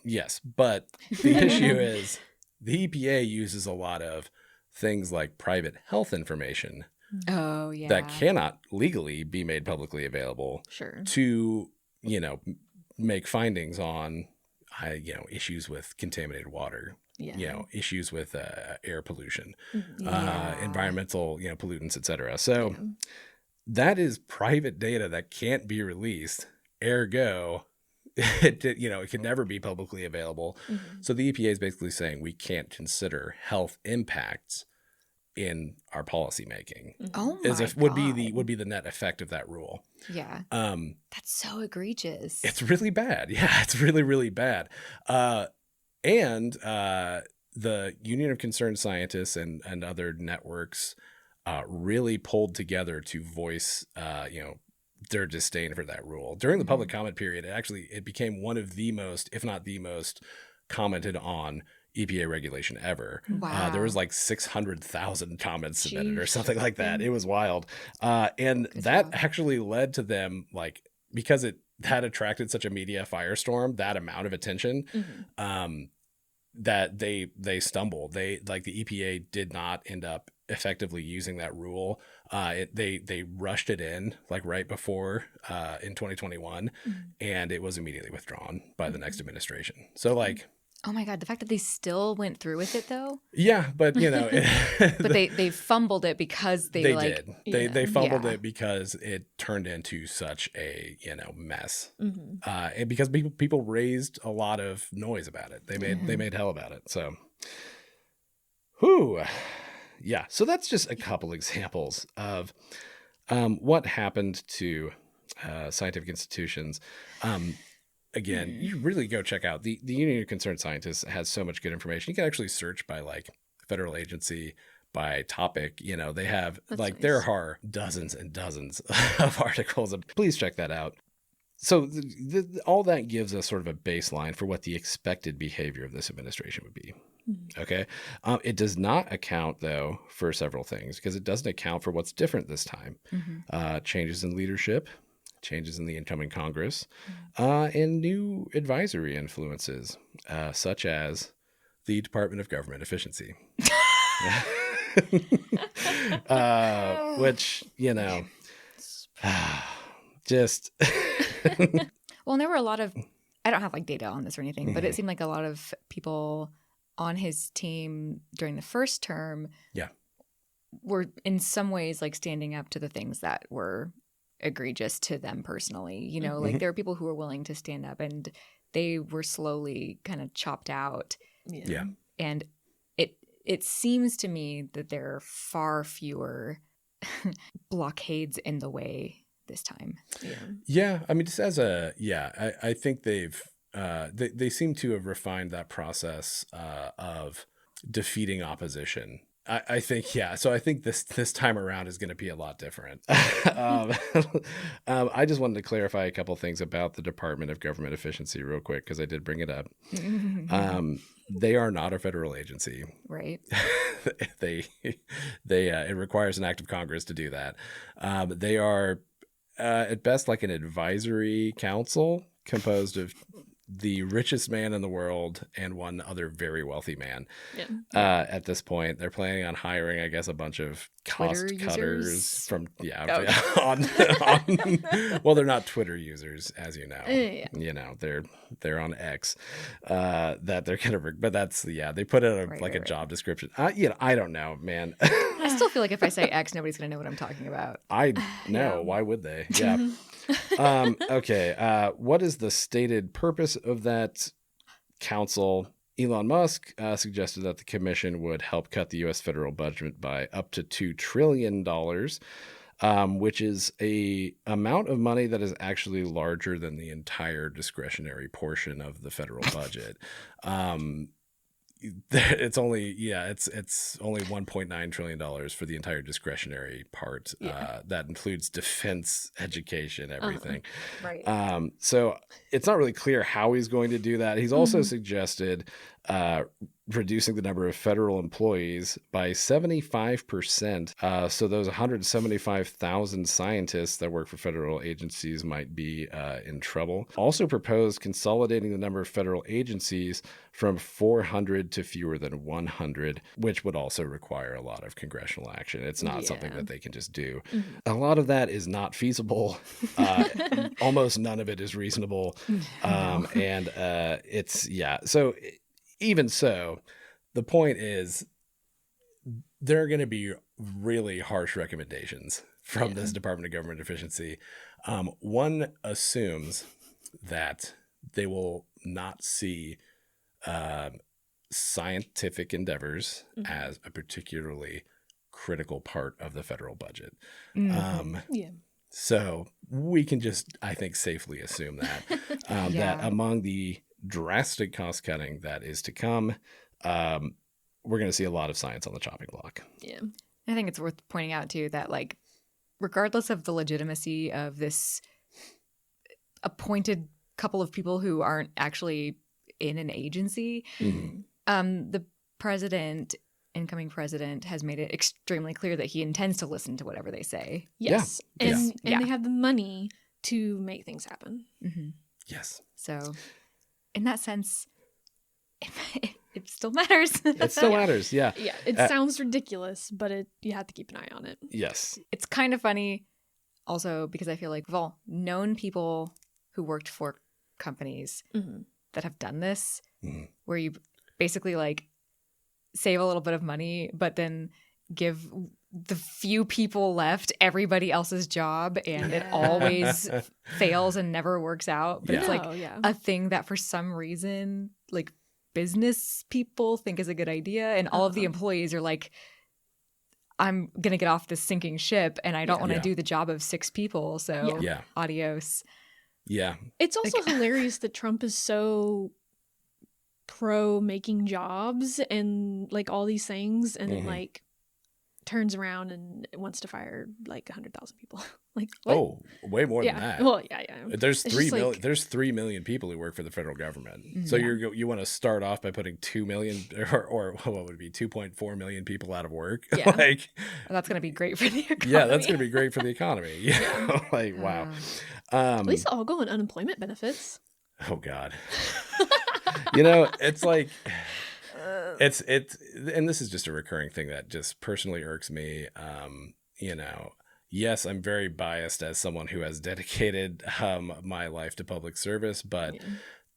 yes, but the issue is the EPA uses a lot of things like private health information that cannot legally be made publicly available to, make findings on, issues with contaminated water, issues with air pollution, environmental, pollutants, etc. So that is private data that can't be released. Ergo, it can never be publicly available. So the EPA is basically saying we can't consider health impacts in our policy making.
Oh my God.
Would be the net effect of that rule.
Yeah. That's so egregious.
It's really bad. Yeah, it's really, really bad. And the Union of Concerned Scientists and other networks really pulled together to voice their disdain for that rule. During the public comment period, it became one of the most, if not the most, commented on EPA regulation ever.
Wow.
There was like 600,000 comments submitted or something like that. It was wild. And that actually led to them, like, because it had attracted such a media firestorm, that amount of attention, that they stumbled. The EPA did not end up effectively using that rule. They rushed it in like right before in 2021, and it was immediately withdrawn by the next administration. So like,
oh my God, the fact that they still went through with it though.
Yeah, but
but they fumbled it because they did.
They fumbled it because it turned into such a mess, and because people raised a lot of noise about it. They made hell about it. So, yeah. So that's just a couple examples of what happened to scientific institutions. Again, you really go check out the Union of Concerned Scientists has so much good information. You can actually search by like federal agency, by topic. They have there are dozens and dozens of articles. Please check that out. So all that gives us sort of a baseline for what the expected behavior of this administration would be. Okay. It does not account, though, for several things, because it doesn't account for what's different this time. Changes in leadership, changes in the incoming Congress, and new advisory influences, such as the Department of Government Efficiency. Which, just...
Well, and there were a lot of... I don't have like data on this or anything, but it seemed like a lot of people on his team during the first term were in some ways like standing up to the things that were egregious to them personally. Like there were people who were willing to stand up, and they were slowly kind of chopped out.
Yeah.
And it seems to me that there are far fewer blockades in the way this time.
Yeah. I mean, just as I think they seem to have refined that process of defeating opposition. I think, so I think this time around is going to be a lot different. I just wanted to clarify a couple things about the Department of Government Efficiency real quick, because I did bring it up. They are not a federal agency.
Right.
It requires an act of Congress to do that. They are at best like an advisory council composed of the richest man in the world and one other very wealthy man.
Yeah.
At this point, they're planning on hiring, I guess, a bunch of cost
Twitter
cutters
users?
from
Oh.
well, they're not Twitter users, as you know.
Yeah.
You know, they're on X. That they're gonna, but that's they put it a job description. I don't know, man.
I still feel like if I say X, nobody's going to know what I'm talking about.
I know. Why would they? Yeah. Okay. What is the stated purpose of that council? Elon Musk suggested that the commission would help cut the U.S. federal budget by up to $2 trillion, which is a amount of money that is actually larger than the entire discretionary portion of the federal budget. It's only it's only $1.9 trillion for the entire discretionary part. That includes defense, education, everything.
Right.
So it's not really clear how he's going to do that. He's also suggested reducing the number of federal employees by 75%. So those 175,000 scientists that work for federal agencies might be in trouble. Also proposed consolidating the number of federal agencies from 400 to fewer than 100, which would also require a lot of congressional action. It's not something that they can just do. A lot of that is not feasible. Almost none of it is reasonable. And it's, so even so, the point is there are going to be really harsh recommendations from this Department of Government Efficiency. One assumes that they will not see scientific endeavors as a particularly critical part of the federal budget. So we can just, I think, safely assume that that among the drastic cost cutting that is to come, we're going to see a lot of science on the chopping block.
Yeah.
I think it's worth pointing out too that, like, regardless of the legitimacy of this appointed couple of people who aren't actually in an agency, the incoming president has made it extremely clear that he intends to listen to whatever they say.
Yes. And they have the money to make things happen.
Yes.
So in that sense, it still matters.
It still matters, yeah.
Yeah, it sounds ridiculous, but you have to keep an eye on it.
Yes.
It's kind of funny also because I feel like we've all known people who worked for companies that have done this, where you basically like save a little bit of money, but then give the few people left everybody else's job, and it always fails and never works out. But it's like a thing that for some reason, like, business people think is a good idea, and all of the employees are like, I'm gonna get off this sinking ship and I don't want to do the job of 6 people, so adios.
It's also hilarious that Trump is so pro making jobs and like all these things, and then like turns around and wants to fire like 100,000 people. Like, what?
Oh, way more than that.
Well,
There's 3 million people who work for the federal government. So you want to start off by putting 2 million or what would it be, 2.4 million people out of work? Like,
that's going to be great for the economy.
Yeah, that's going to be great for the economy. Like, wow.
At least I'll go on unemployment benefits.
Oh God. It's like it's and this is just a recurring thing that just personally irks me. Yes, I'm very biased as someone who has dedicated my life to public service, but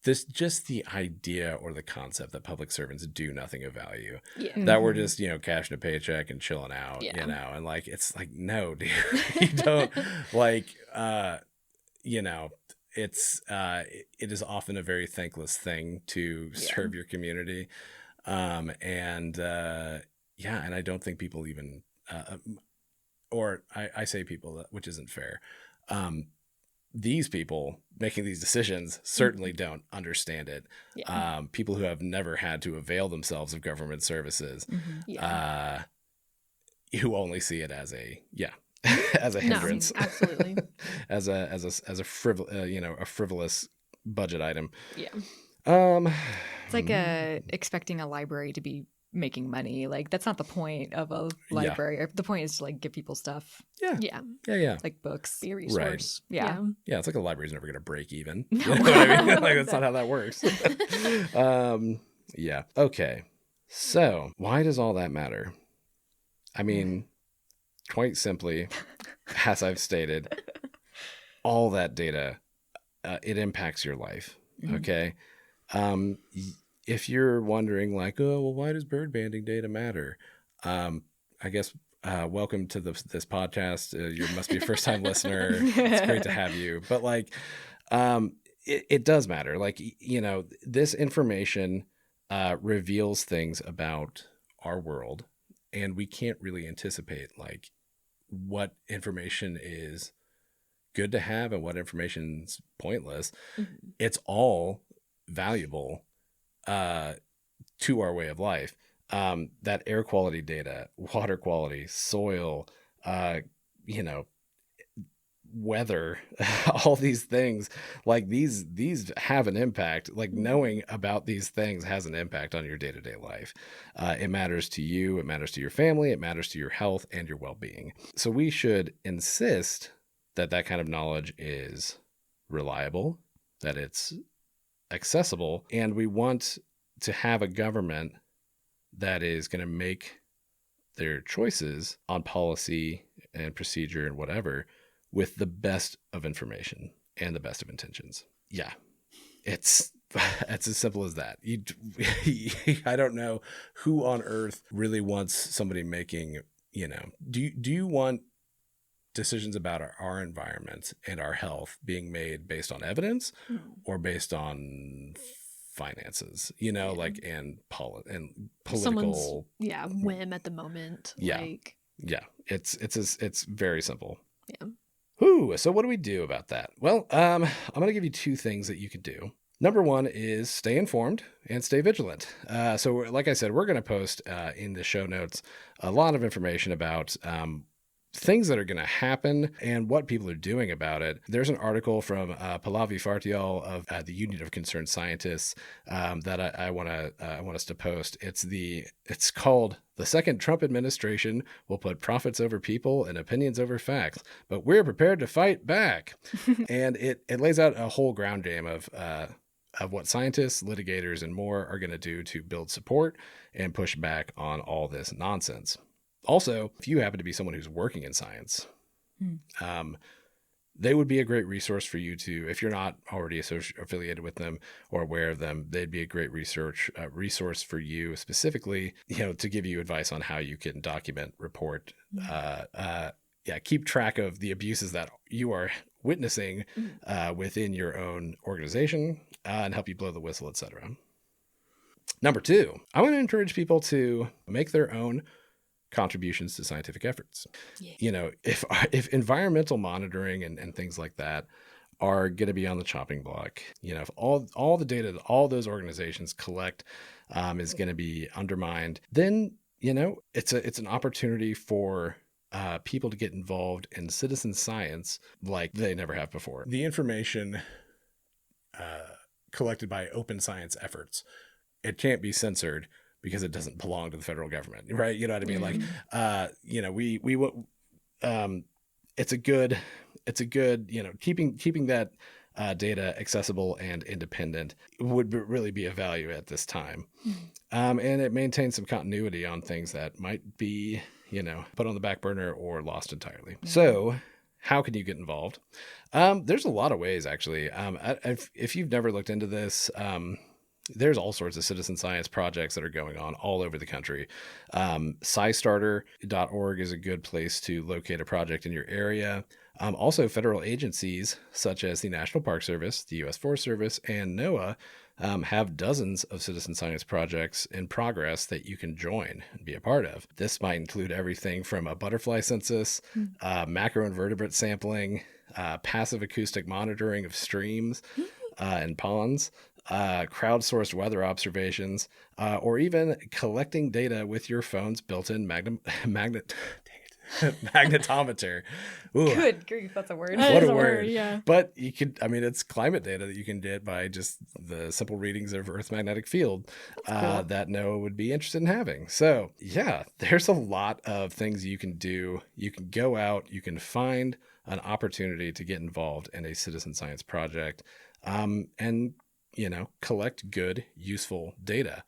just the idea or the concept that public servants do nothing of value, that we're just, cashing a paycheck and chilling out, and like, it's like, no, dude, you don't like, it is often a very thankless thing to serve your community. And I don't think people even, or I say people, which isn't fair. These people making these decisions certainly don't understand it. People who have never had to avail themselves of government services, who only see it as a hindrance,
absolutely,
as a frivolous budget item.
It's like expecting a library to be making money. Like, that's not the point of a library. The point is to like give people stuff.
Yeah.
Like books.
Be a resource.
Right. Yeah.
Yeah, it's like a library's never going to break even.
No.
You know what I mean? Like, that's not how that works. Yeah. Okay. So why does all that matter? I mean, quite simply, as I've stated, all that data, it impacts your life. Okay. If you're wondering like, oh, well, why does bird banding data matter? I guess, welcome to this podcast. You must be a first time listener. It's great to have you. But like, it does matter. Like, you know, this information reveals things about our world, and we can't really anticipate like what information is good to have and what information's pointless. It's all valuable to our way of life. That air quality data, water quality, soil, you know, weather, all these things, like these have an impact. Like, knowing about these things has an impact on your day-to-day life. It matters to you, it matters to your family, it matters to your health and your well-being. So we should insist that that kind of knowledge is reliable, that it's accessible, and we want to have a government that is going to make their choices on policy and procedure and whatever with the best of information and the best of intentions. Yeah, it's as simple as that. I don't know who on earth really wants somebody making, you know, do you want decisions about our environment and our health being made based on evidence or based on finances, you know, like, and political,
someone's whim at the moment.
It's very simple. So what do we do about that? Well, I'm going to give you two things that you could do. Number one is stay informed and stay vigilant. So like I said, we're going to post in the show notes a lot of information about things that are going to happen and what people are doing about it. There's an article from Pallavi Fartial of the Union of Concerned Scientists that I want us to post. It's called "The Second Trump Administration Will Put Profits Over People and Opinions Over Facts, but We're Prepared to Fight Back." And it lays out a whole ground game of what scientists, litigators, and more are going to do to build support and push back on all this nonsense. Also, if you happen to be someone who's working in science, they would be a great resource for you to, if you're not already affiliated with them or aware of them, they'd be a great resource for you specifically, you know, to give you advice on how you can document, report, keep track of the abuses that you are witnessing within your own organization and help you blow the whistle, etc. Number two, I want to encourage people to make their own contributions to scientific efforts. You know, if environmental monitoring and things like that are going to be on the chopping block, you know, if all the data that all those organizations collect is going to be undermined, then, you know, it's an opportunity for people to get involved in citizen science like they never have before. The information collected by open science efforts, it can't be censored because it doesn't belong to the federal government, right? You know what I mean? Like, you know, it's a good, you know, keeping that data accessible and independent would really be a value at this time. And it maintains some continuity on things that might be, you know, put on the back burner or lost entirely. So how can you get involved? There's a lot of ways, actually. If you've never looked into this, there's all sorts of citizen science projects that are going on all over the country. SciStarter.org is a good place to locate a project in your area. Also, federal agencies such as the National Park Service, the U.S. Forest Service, and NOAA have dozens of citizen science projects in progress that you can join and be a part of. This might include everything from a butterfly census, macroinvertebrate sampling, passive acoustic monitoring of streams and ponds, crowdsourced weather observations, or even collecting data with your phone's built-in magnet. Dang it. Magnetometer. Ooh,
Good grief, that's a word.
That
what
is
a
a
word.
word, yeah.
But you could, I mean, it's climate data that you can get by just the simple readings of Earth's magnetic field
cool.
that NOAA would be interested in having. So yeah, there's a lot of things you can do. You can go out, you can find an opportunity to get involved in a citizen science project, and, you know, collect good, useful data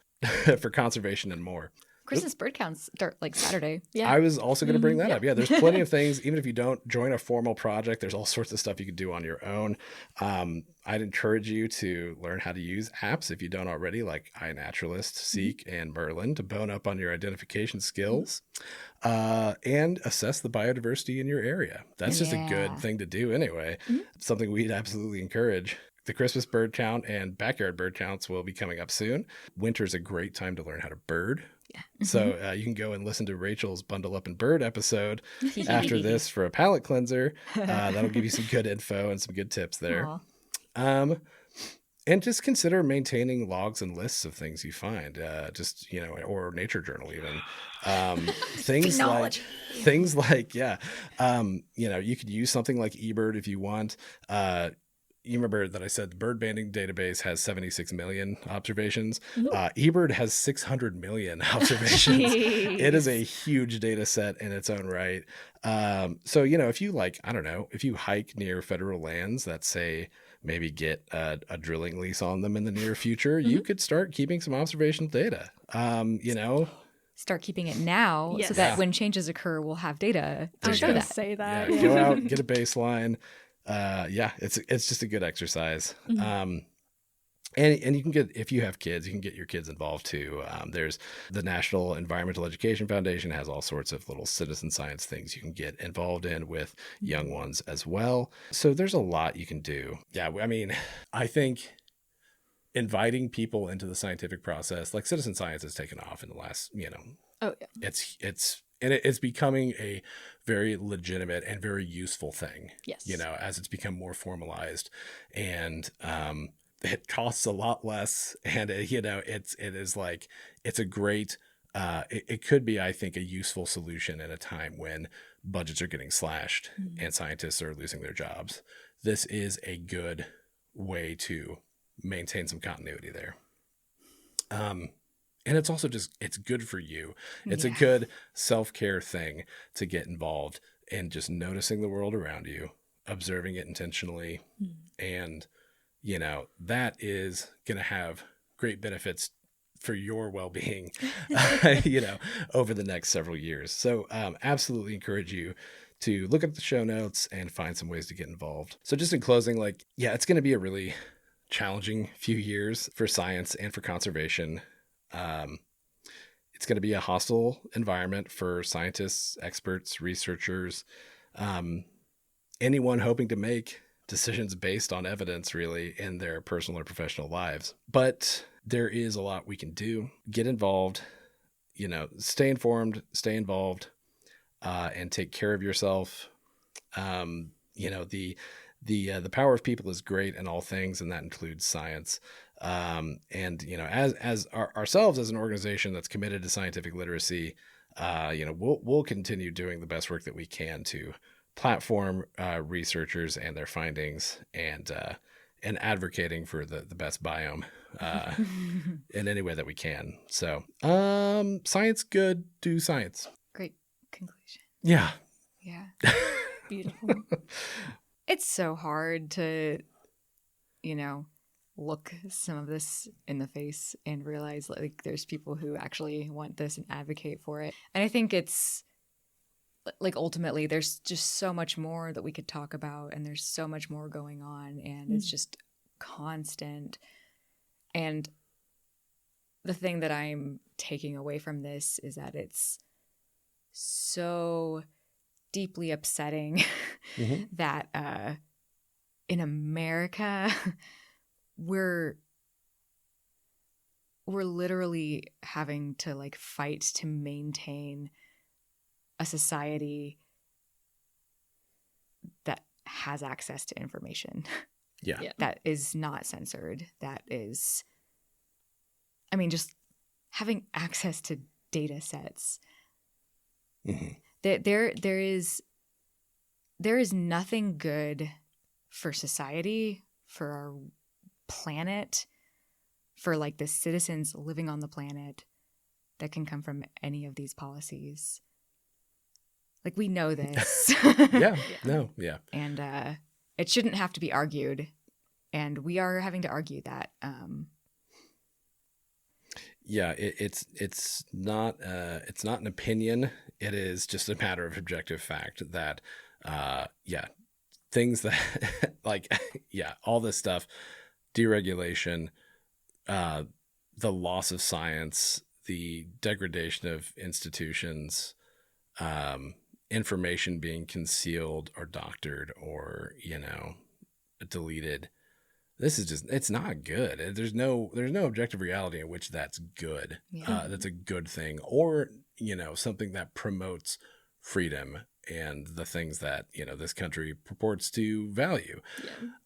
for conservation and more.
Christmas bird counts start like Saturday.
Yeah.
I was also going to bring that
Yeah.
up. Yeah, there's plenty of things. Even if you don't join a formal project, there's all sorts of stuff you can do on your own. I'd encourage you to learn how to use apps if you don't already, like iNaturalist, Seek, and Merlin, to bone up on your identification skills, and assess the biodiversity in your area. That's just a good
Yeah.
thing to do anyway. Something we'd absolutely encourage. The Christmas bird count and backyard bird counts will be coming up soon. Winter's a great time to learn how to bird. So you can go and listen to Rachel's Bundle Up and Bird episode after this for a palate cleanser. That'll give you some good info and some good tips there.
Aw.
And just consider maintaining logs and lists of things you find, just, you know, or nature journal even. Things like, yeah. You know, you could use something like eBird if you want. You remember that I said the bird banding database has 76 million observations. eBird has 600 million observations. It is a huge data set in its own right. So, you know, if you like, I don't know, if you hike near federal lands that say maybe get a drilling lease on them in the near future, you could start keeping some observational data. You know,
Start keeping it now so that when changes occur, we'll have data to
I was
show
gonna
that.
say that.
yeah, go out, get a baseline. Yeah, it's just a good exercise. And you can get, if you have kids, you can get your kids involved too. There's the National Environmental Education Foundation has all sorts of little citizen science things you can get involved in with young ones as well. So there's a lot you can do. Yeah, I mean, I think inviting people into the scientific process, like citizen science has taken off in the last, you know,
Oh yeah.
it's becoming a very legitimate and very useful thing.
Yes.
You know, as it's become more formalized, and it costs a lot less, and you know, it's a great. It could be, I think, a useful solution at a time when budgets are getting slashed and scientists are losing their jobs. This is a good way to maintain some continuity there. And it's also just, it's good for you. It's a good self-care thing to get involved in just noticing the world around you, observing it intentionally. And, you know, that is going to have great benefits for your well-being, you know, over the next several years. So absolutely encourage you to look up the show notes and find some ways to get involved. So just in closing, like, yeah, it's going to be a really challenging few years for science and for conservation. It's going to be a hostile environment for scientists, experts, researchers, anyone hoping to make decisions based on evidence really in their personal or professional lives. But there is a lot we can do. Get involved, you know, stay informed, stay involved, and take care of yourself. You know, the power of people is great in all things, and that includes science. And, you know, as ourselves as an organization that's committed to scientific literacy, you know, we'll continue doing the best work that we can to platform researchers and their findings, and advocating for the best biome in any way that we can. So science good, do science.
Great conclusion.
Yeah.
Yeah.
Beautiful.
It's so hard to, you know, look some of this in the face and realize like there's people who actually want this and advocate for it. And I think it's like ultimately there's just so much more that we could talk about, and there's so much more going on, and it's just constant. And the thing that I'm taking away from this is that it's so deeply upsetting that in America we're literally having to like fight to maintain a society that has access to information.
Yeah.
That is not censored. That is, I mean, just having access to data sets. there is nothing good for society, for our planet, for like the citizens living on the planet that can come from any of these policies. Like, we know this.
Yeah.
And it shouldn't have to be argued. And we are having to argue that.
Yeah, it's not an opinion. It is just a matter of objective fact that things that like all this stuff, deregulation, the loss of science, the degradation of institutions, information being concealed or doctored or deleted. This is it's not good. There's no objective reality in which that's good. That's a good thing, or something that promotes freedom and the things that this country purports to value.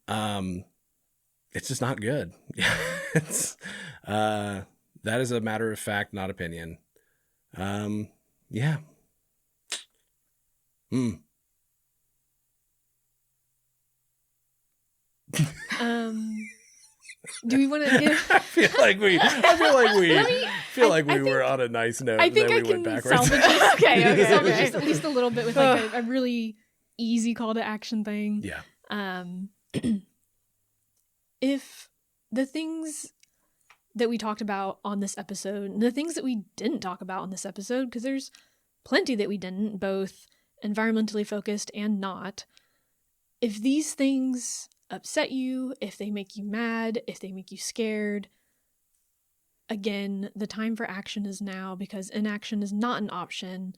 It's just not good. It's that is a matter of fact, not opinion.
Do we want to give?
I feel like we were on a nice note.
I think
and then
I
we
can
went backwards.
salvage it. Okay. Salvage just at least a little bit with like a really easy call to action thing.
Yeah.
If the things that we talked about on this episode, and the things that we didn't talk about on this episode, because there's plenty that we didn't, both environmentally focused and not. If these things upset you, if they make you mad, if they make you scared, again, the time for action is now, because inaction is not an option.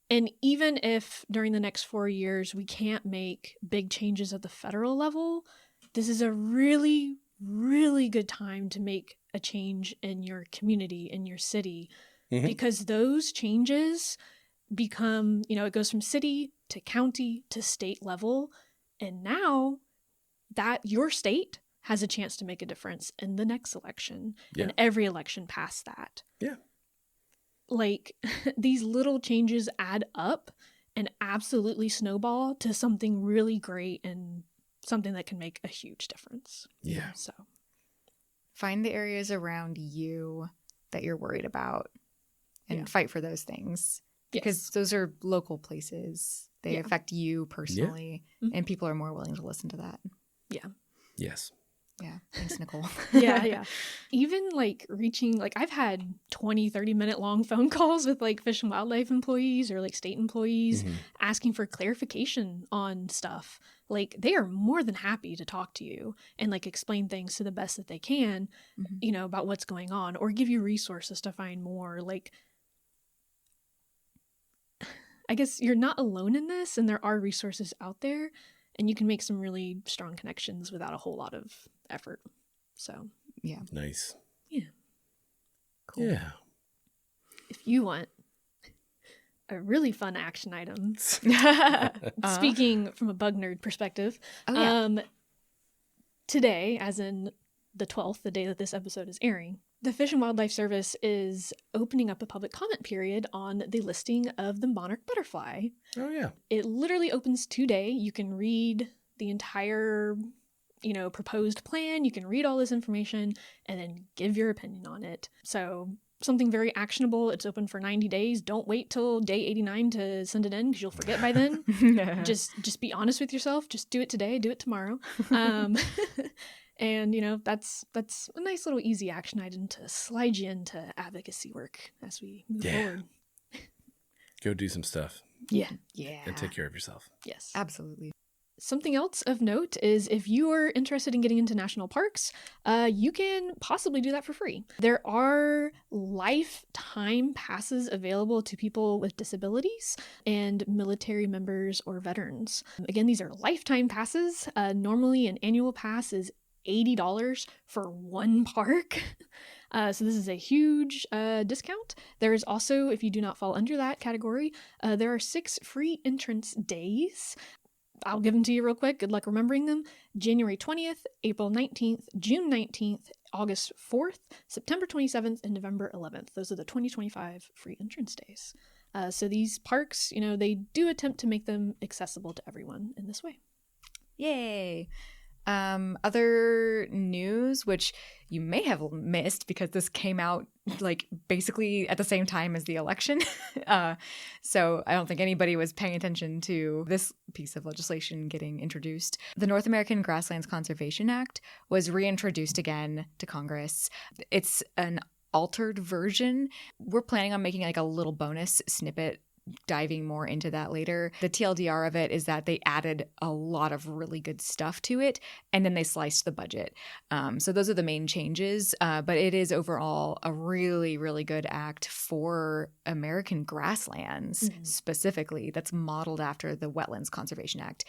And even if during the next 4 years we can't make big changes at the federal level, this is a really, really good time to make a change in your community, in your city, because those changes become, it goes from city to county to state level. And now that your state has a chance to make a difference in the next election and every election past that. Yeah. Like, these little changes add up and absolutely snowball to something really great and something that can make a huge difference.
Yeah.
So
find the areas around you that you're worried about and fight for those things, because those are local places. They affect you personally, and people are more willing to listen to that.
Yeah.
Yes.
Yeah. Thanks, Nicole.
Yeah. Even like reaching, like, I've had 20, 30-minute long phone calls with like Fish and Wildlife employees or like state employees asking for clarification on stuff. Like, they are more than happy to talk to you and like explain things to the best that they can, about what's going on, or give you resources to find more. Like, I guess you're not alone in this, and there are resources out there, and you can make some really strong connections without a whole lot of effort. So,
yeah.
Nice.
Yeah.
Cool.
Yeah.
If you want a really fun action item, speaking from a bug nerd perspective, today, as in the 12th, the day that this episode is airing, the Fish and Wildlife Service is opening up a public comment period on the listing of the monarch butterfly.
Oh, yeah.
It literally opens today. You can read the entire, proposed plan. You can read all this information and then give your opinion on it. So something very actionable. It's open for 90 days. Don't wait till day 89 to send it in, because you'll forget by then. Just be honest with yourself. Just do it today. Do it tomorrow. And, that's a nice little easy action item to slide you into advocacy work as we move forward.
Go do some stuff.
Yeah.
And take care of yourself.
Yes.
Absolutely.
Something else of note is, if you are interested in getting into national parks, you can possibly do that for free. There are lifetime passes available to people with disabilities and military members or veterans. Again, these are lifetime passes. Normally, an annual pass is $80 for one park. So this is a huge discount. There is also, if you do not fall under that category, there are 6 free entrance days. I'll give them to you real quick. Good luck remembering them. January 20th, April 19th, June 19th, August 4th, September 27th, and November 11th. Those are the 2025 free entrance days. So these parks, they do attempt to make them accessible to everyone in this way.
Yay. Other news, which you may have missed because this came out like basically at the same time as the election. So I don't think anybody was paying attention to this piece of legislation getting introduced. The North American Grasslands Conservation Act was reintroduced again to Congress. It's an altered version. We're planning on making like a little bonus snippet diving more into that later. The TLDR of it is that they added a lot of really good stuff to it, and then they sliced the budget. So those are the main changes, but it is overall a really, really good act for American grasslands specifically that's modeled after the Wetlands Conservation Act.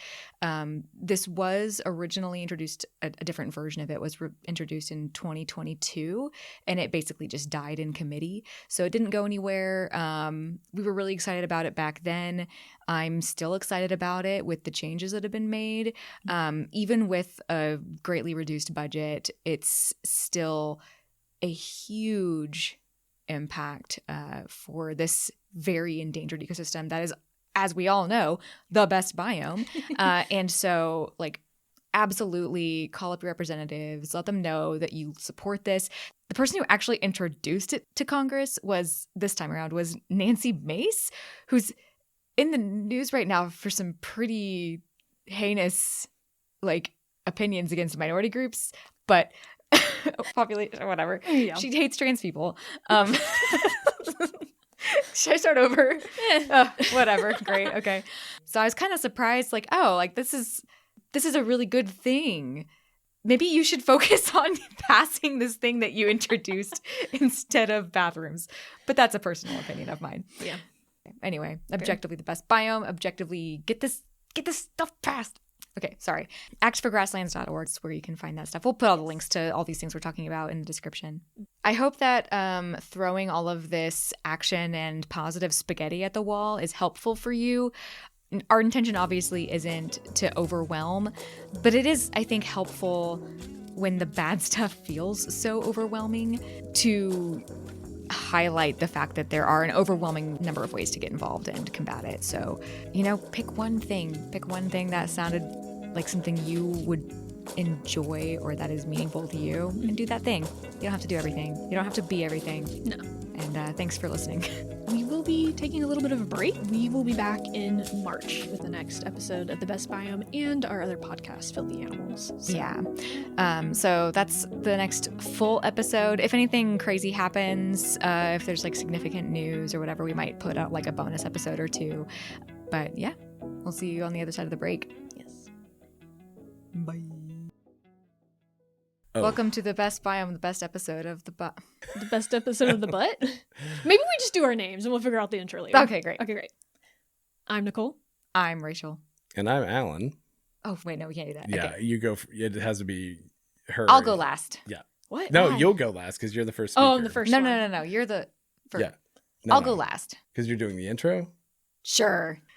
This was originally introduced, a different version of it was introduced in 2022, and it basically just died in committee. So it didn't go anywhere. We were really excited about it back then. I'm still excited about it with the changes that have been made. Even with a greatly reduced budget, it's still a huge impact for this very endangered ecosystem that is, as we all know, the best biome. And so, like, absolutely call up your representatives, let them know that you support this. The person who actually introduced it to Congress this time around was Nancy Mace, who's in the news right now for some pretty heinous like opinions against minority groups, but population, whatever. Yeah. She hates trans people. Should I start over? Whatever. Great. Okay. So I was kind of surprised, like, oh, like this is a really good thing. Maybe you should focus on passing this thing that you introduced instead of bathrooms. But that's a personal opinion of mine.
Yeah.
Anyway, objectively the best biome. Objectively get this stuff passed. Okay, sorry. actsforgrasslands.org is where you can find that stuff. We'll put all the links to all these things we're talking about in the description. I hope that throwing all of this action and positive spaghetti at the wall is helpful for you. Our intention obviously isn't to overwhelm, but it is, I think, helpful when the bad stuff feels so overwhelming to highlight the fact that there are an overwhelming number of ways to get involved and combat it. So, pick one thing that sounded like something you would enjoy or that is meaningful to you and do that thing. You don't have to do everything. You don't have to be everything.
No.
And thanks for listening.
We will be taking a little bit of a break. We will be back in March with the next episode of The Best Biome and our other podcast, Filthy Animals. So.
Yeah. So that's the next full episode. If anything crazy happens, if there's like significant news or whatever, we might put out like a bonus episode or two. But yeah, we'll see you on the other side of the break.
Yes.
Bye. Oh. Welcome to The Best Biome, the best episode of the butt.
The best episode of the butt? Maybe we just do our names and we'll figure out the intro later.
Okay, great.
I'm Nicole.
I'm Rachel.
And I'm Allan.
Oh, wait, no, we can't do that.
Yeah,
okay.
You go. It has to be her.
I'll go last.
Yeah.
What?
No,
Why?
You'll go last because you're the first speaker.
Oh, I'm the first one.
No. You're the first.
Yeah.
I'll go last.
Because you're doing the intro?
Sure.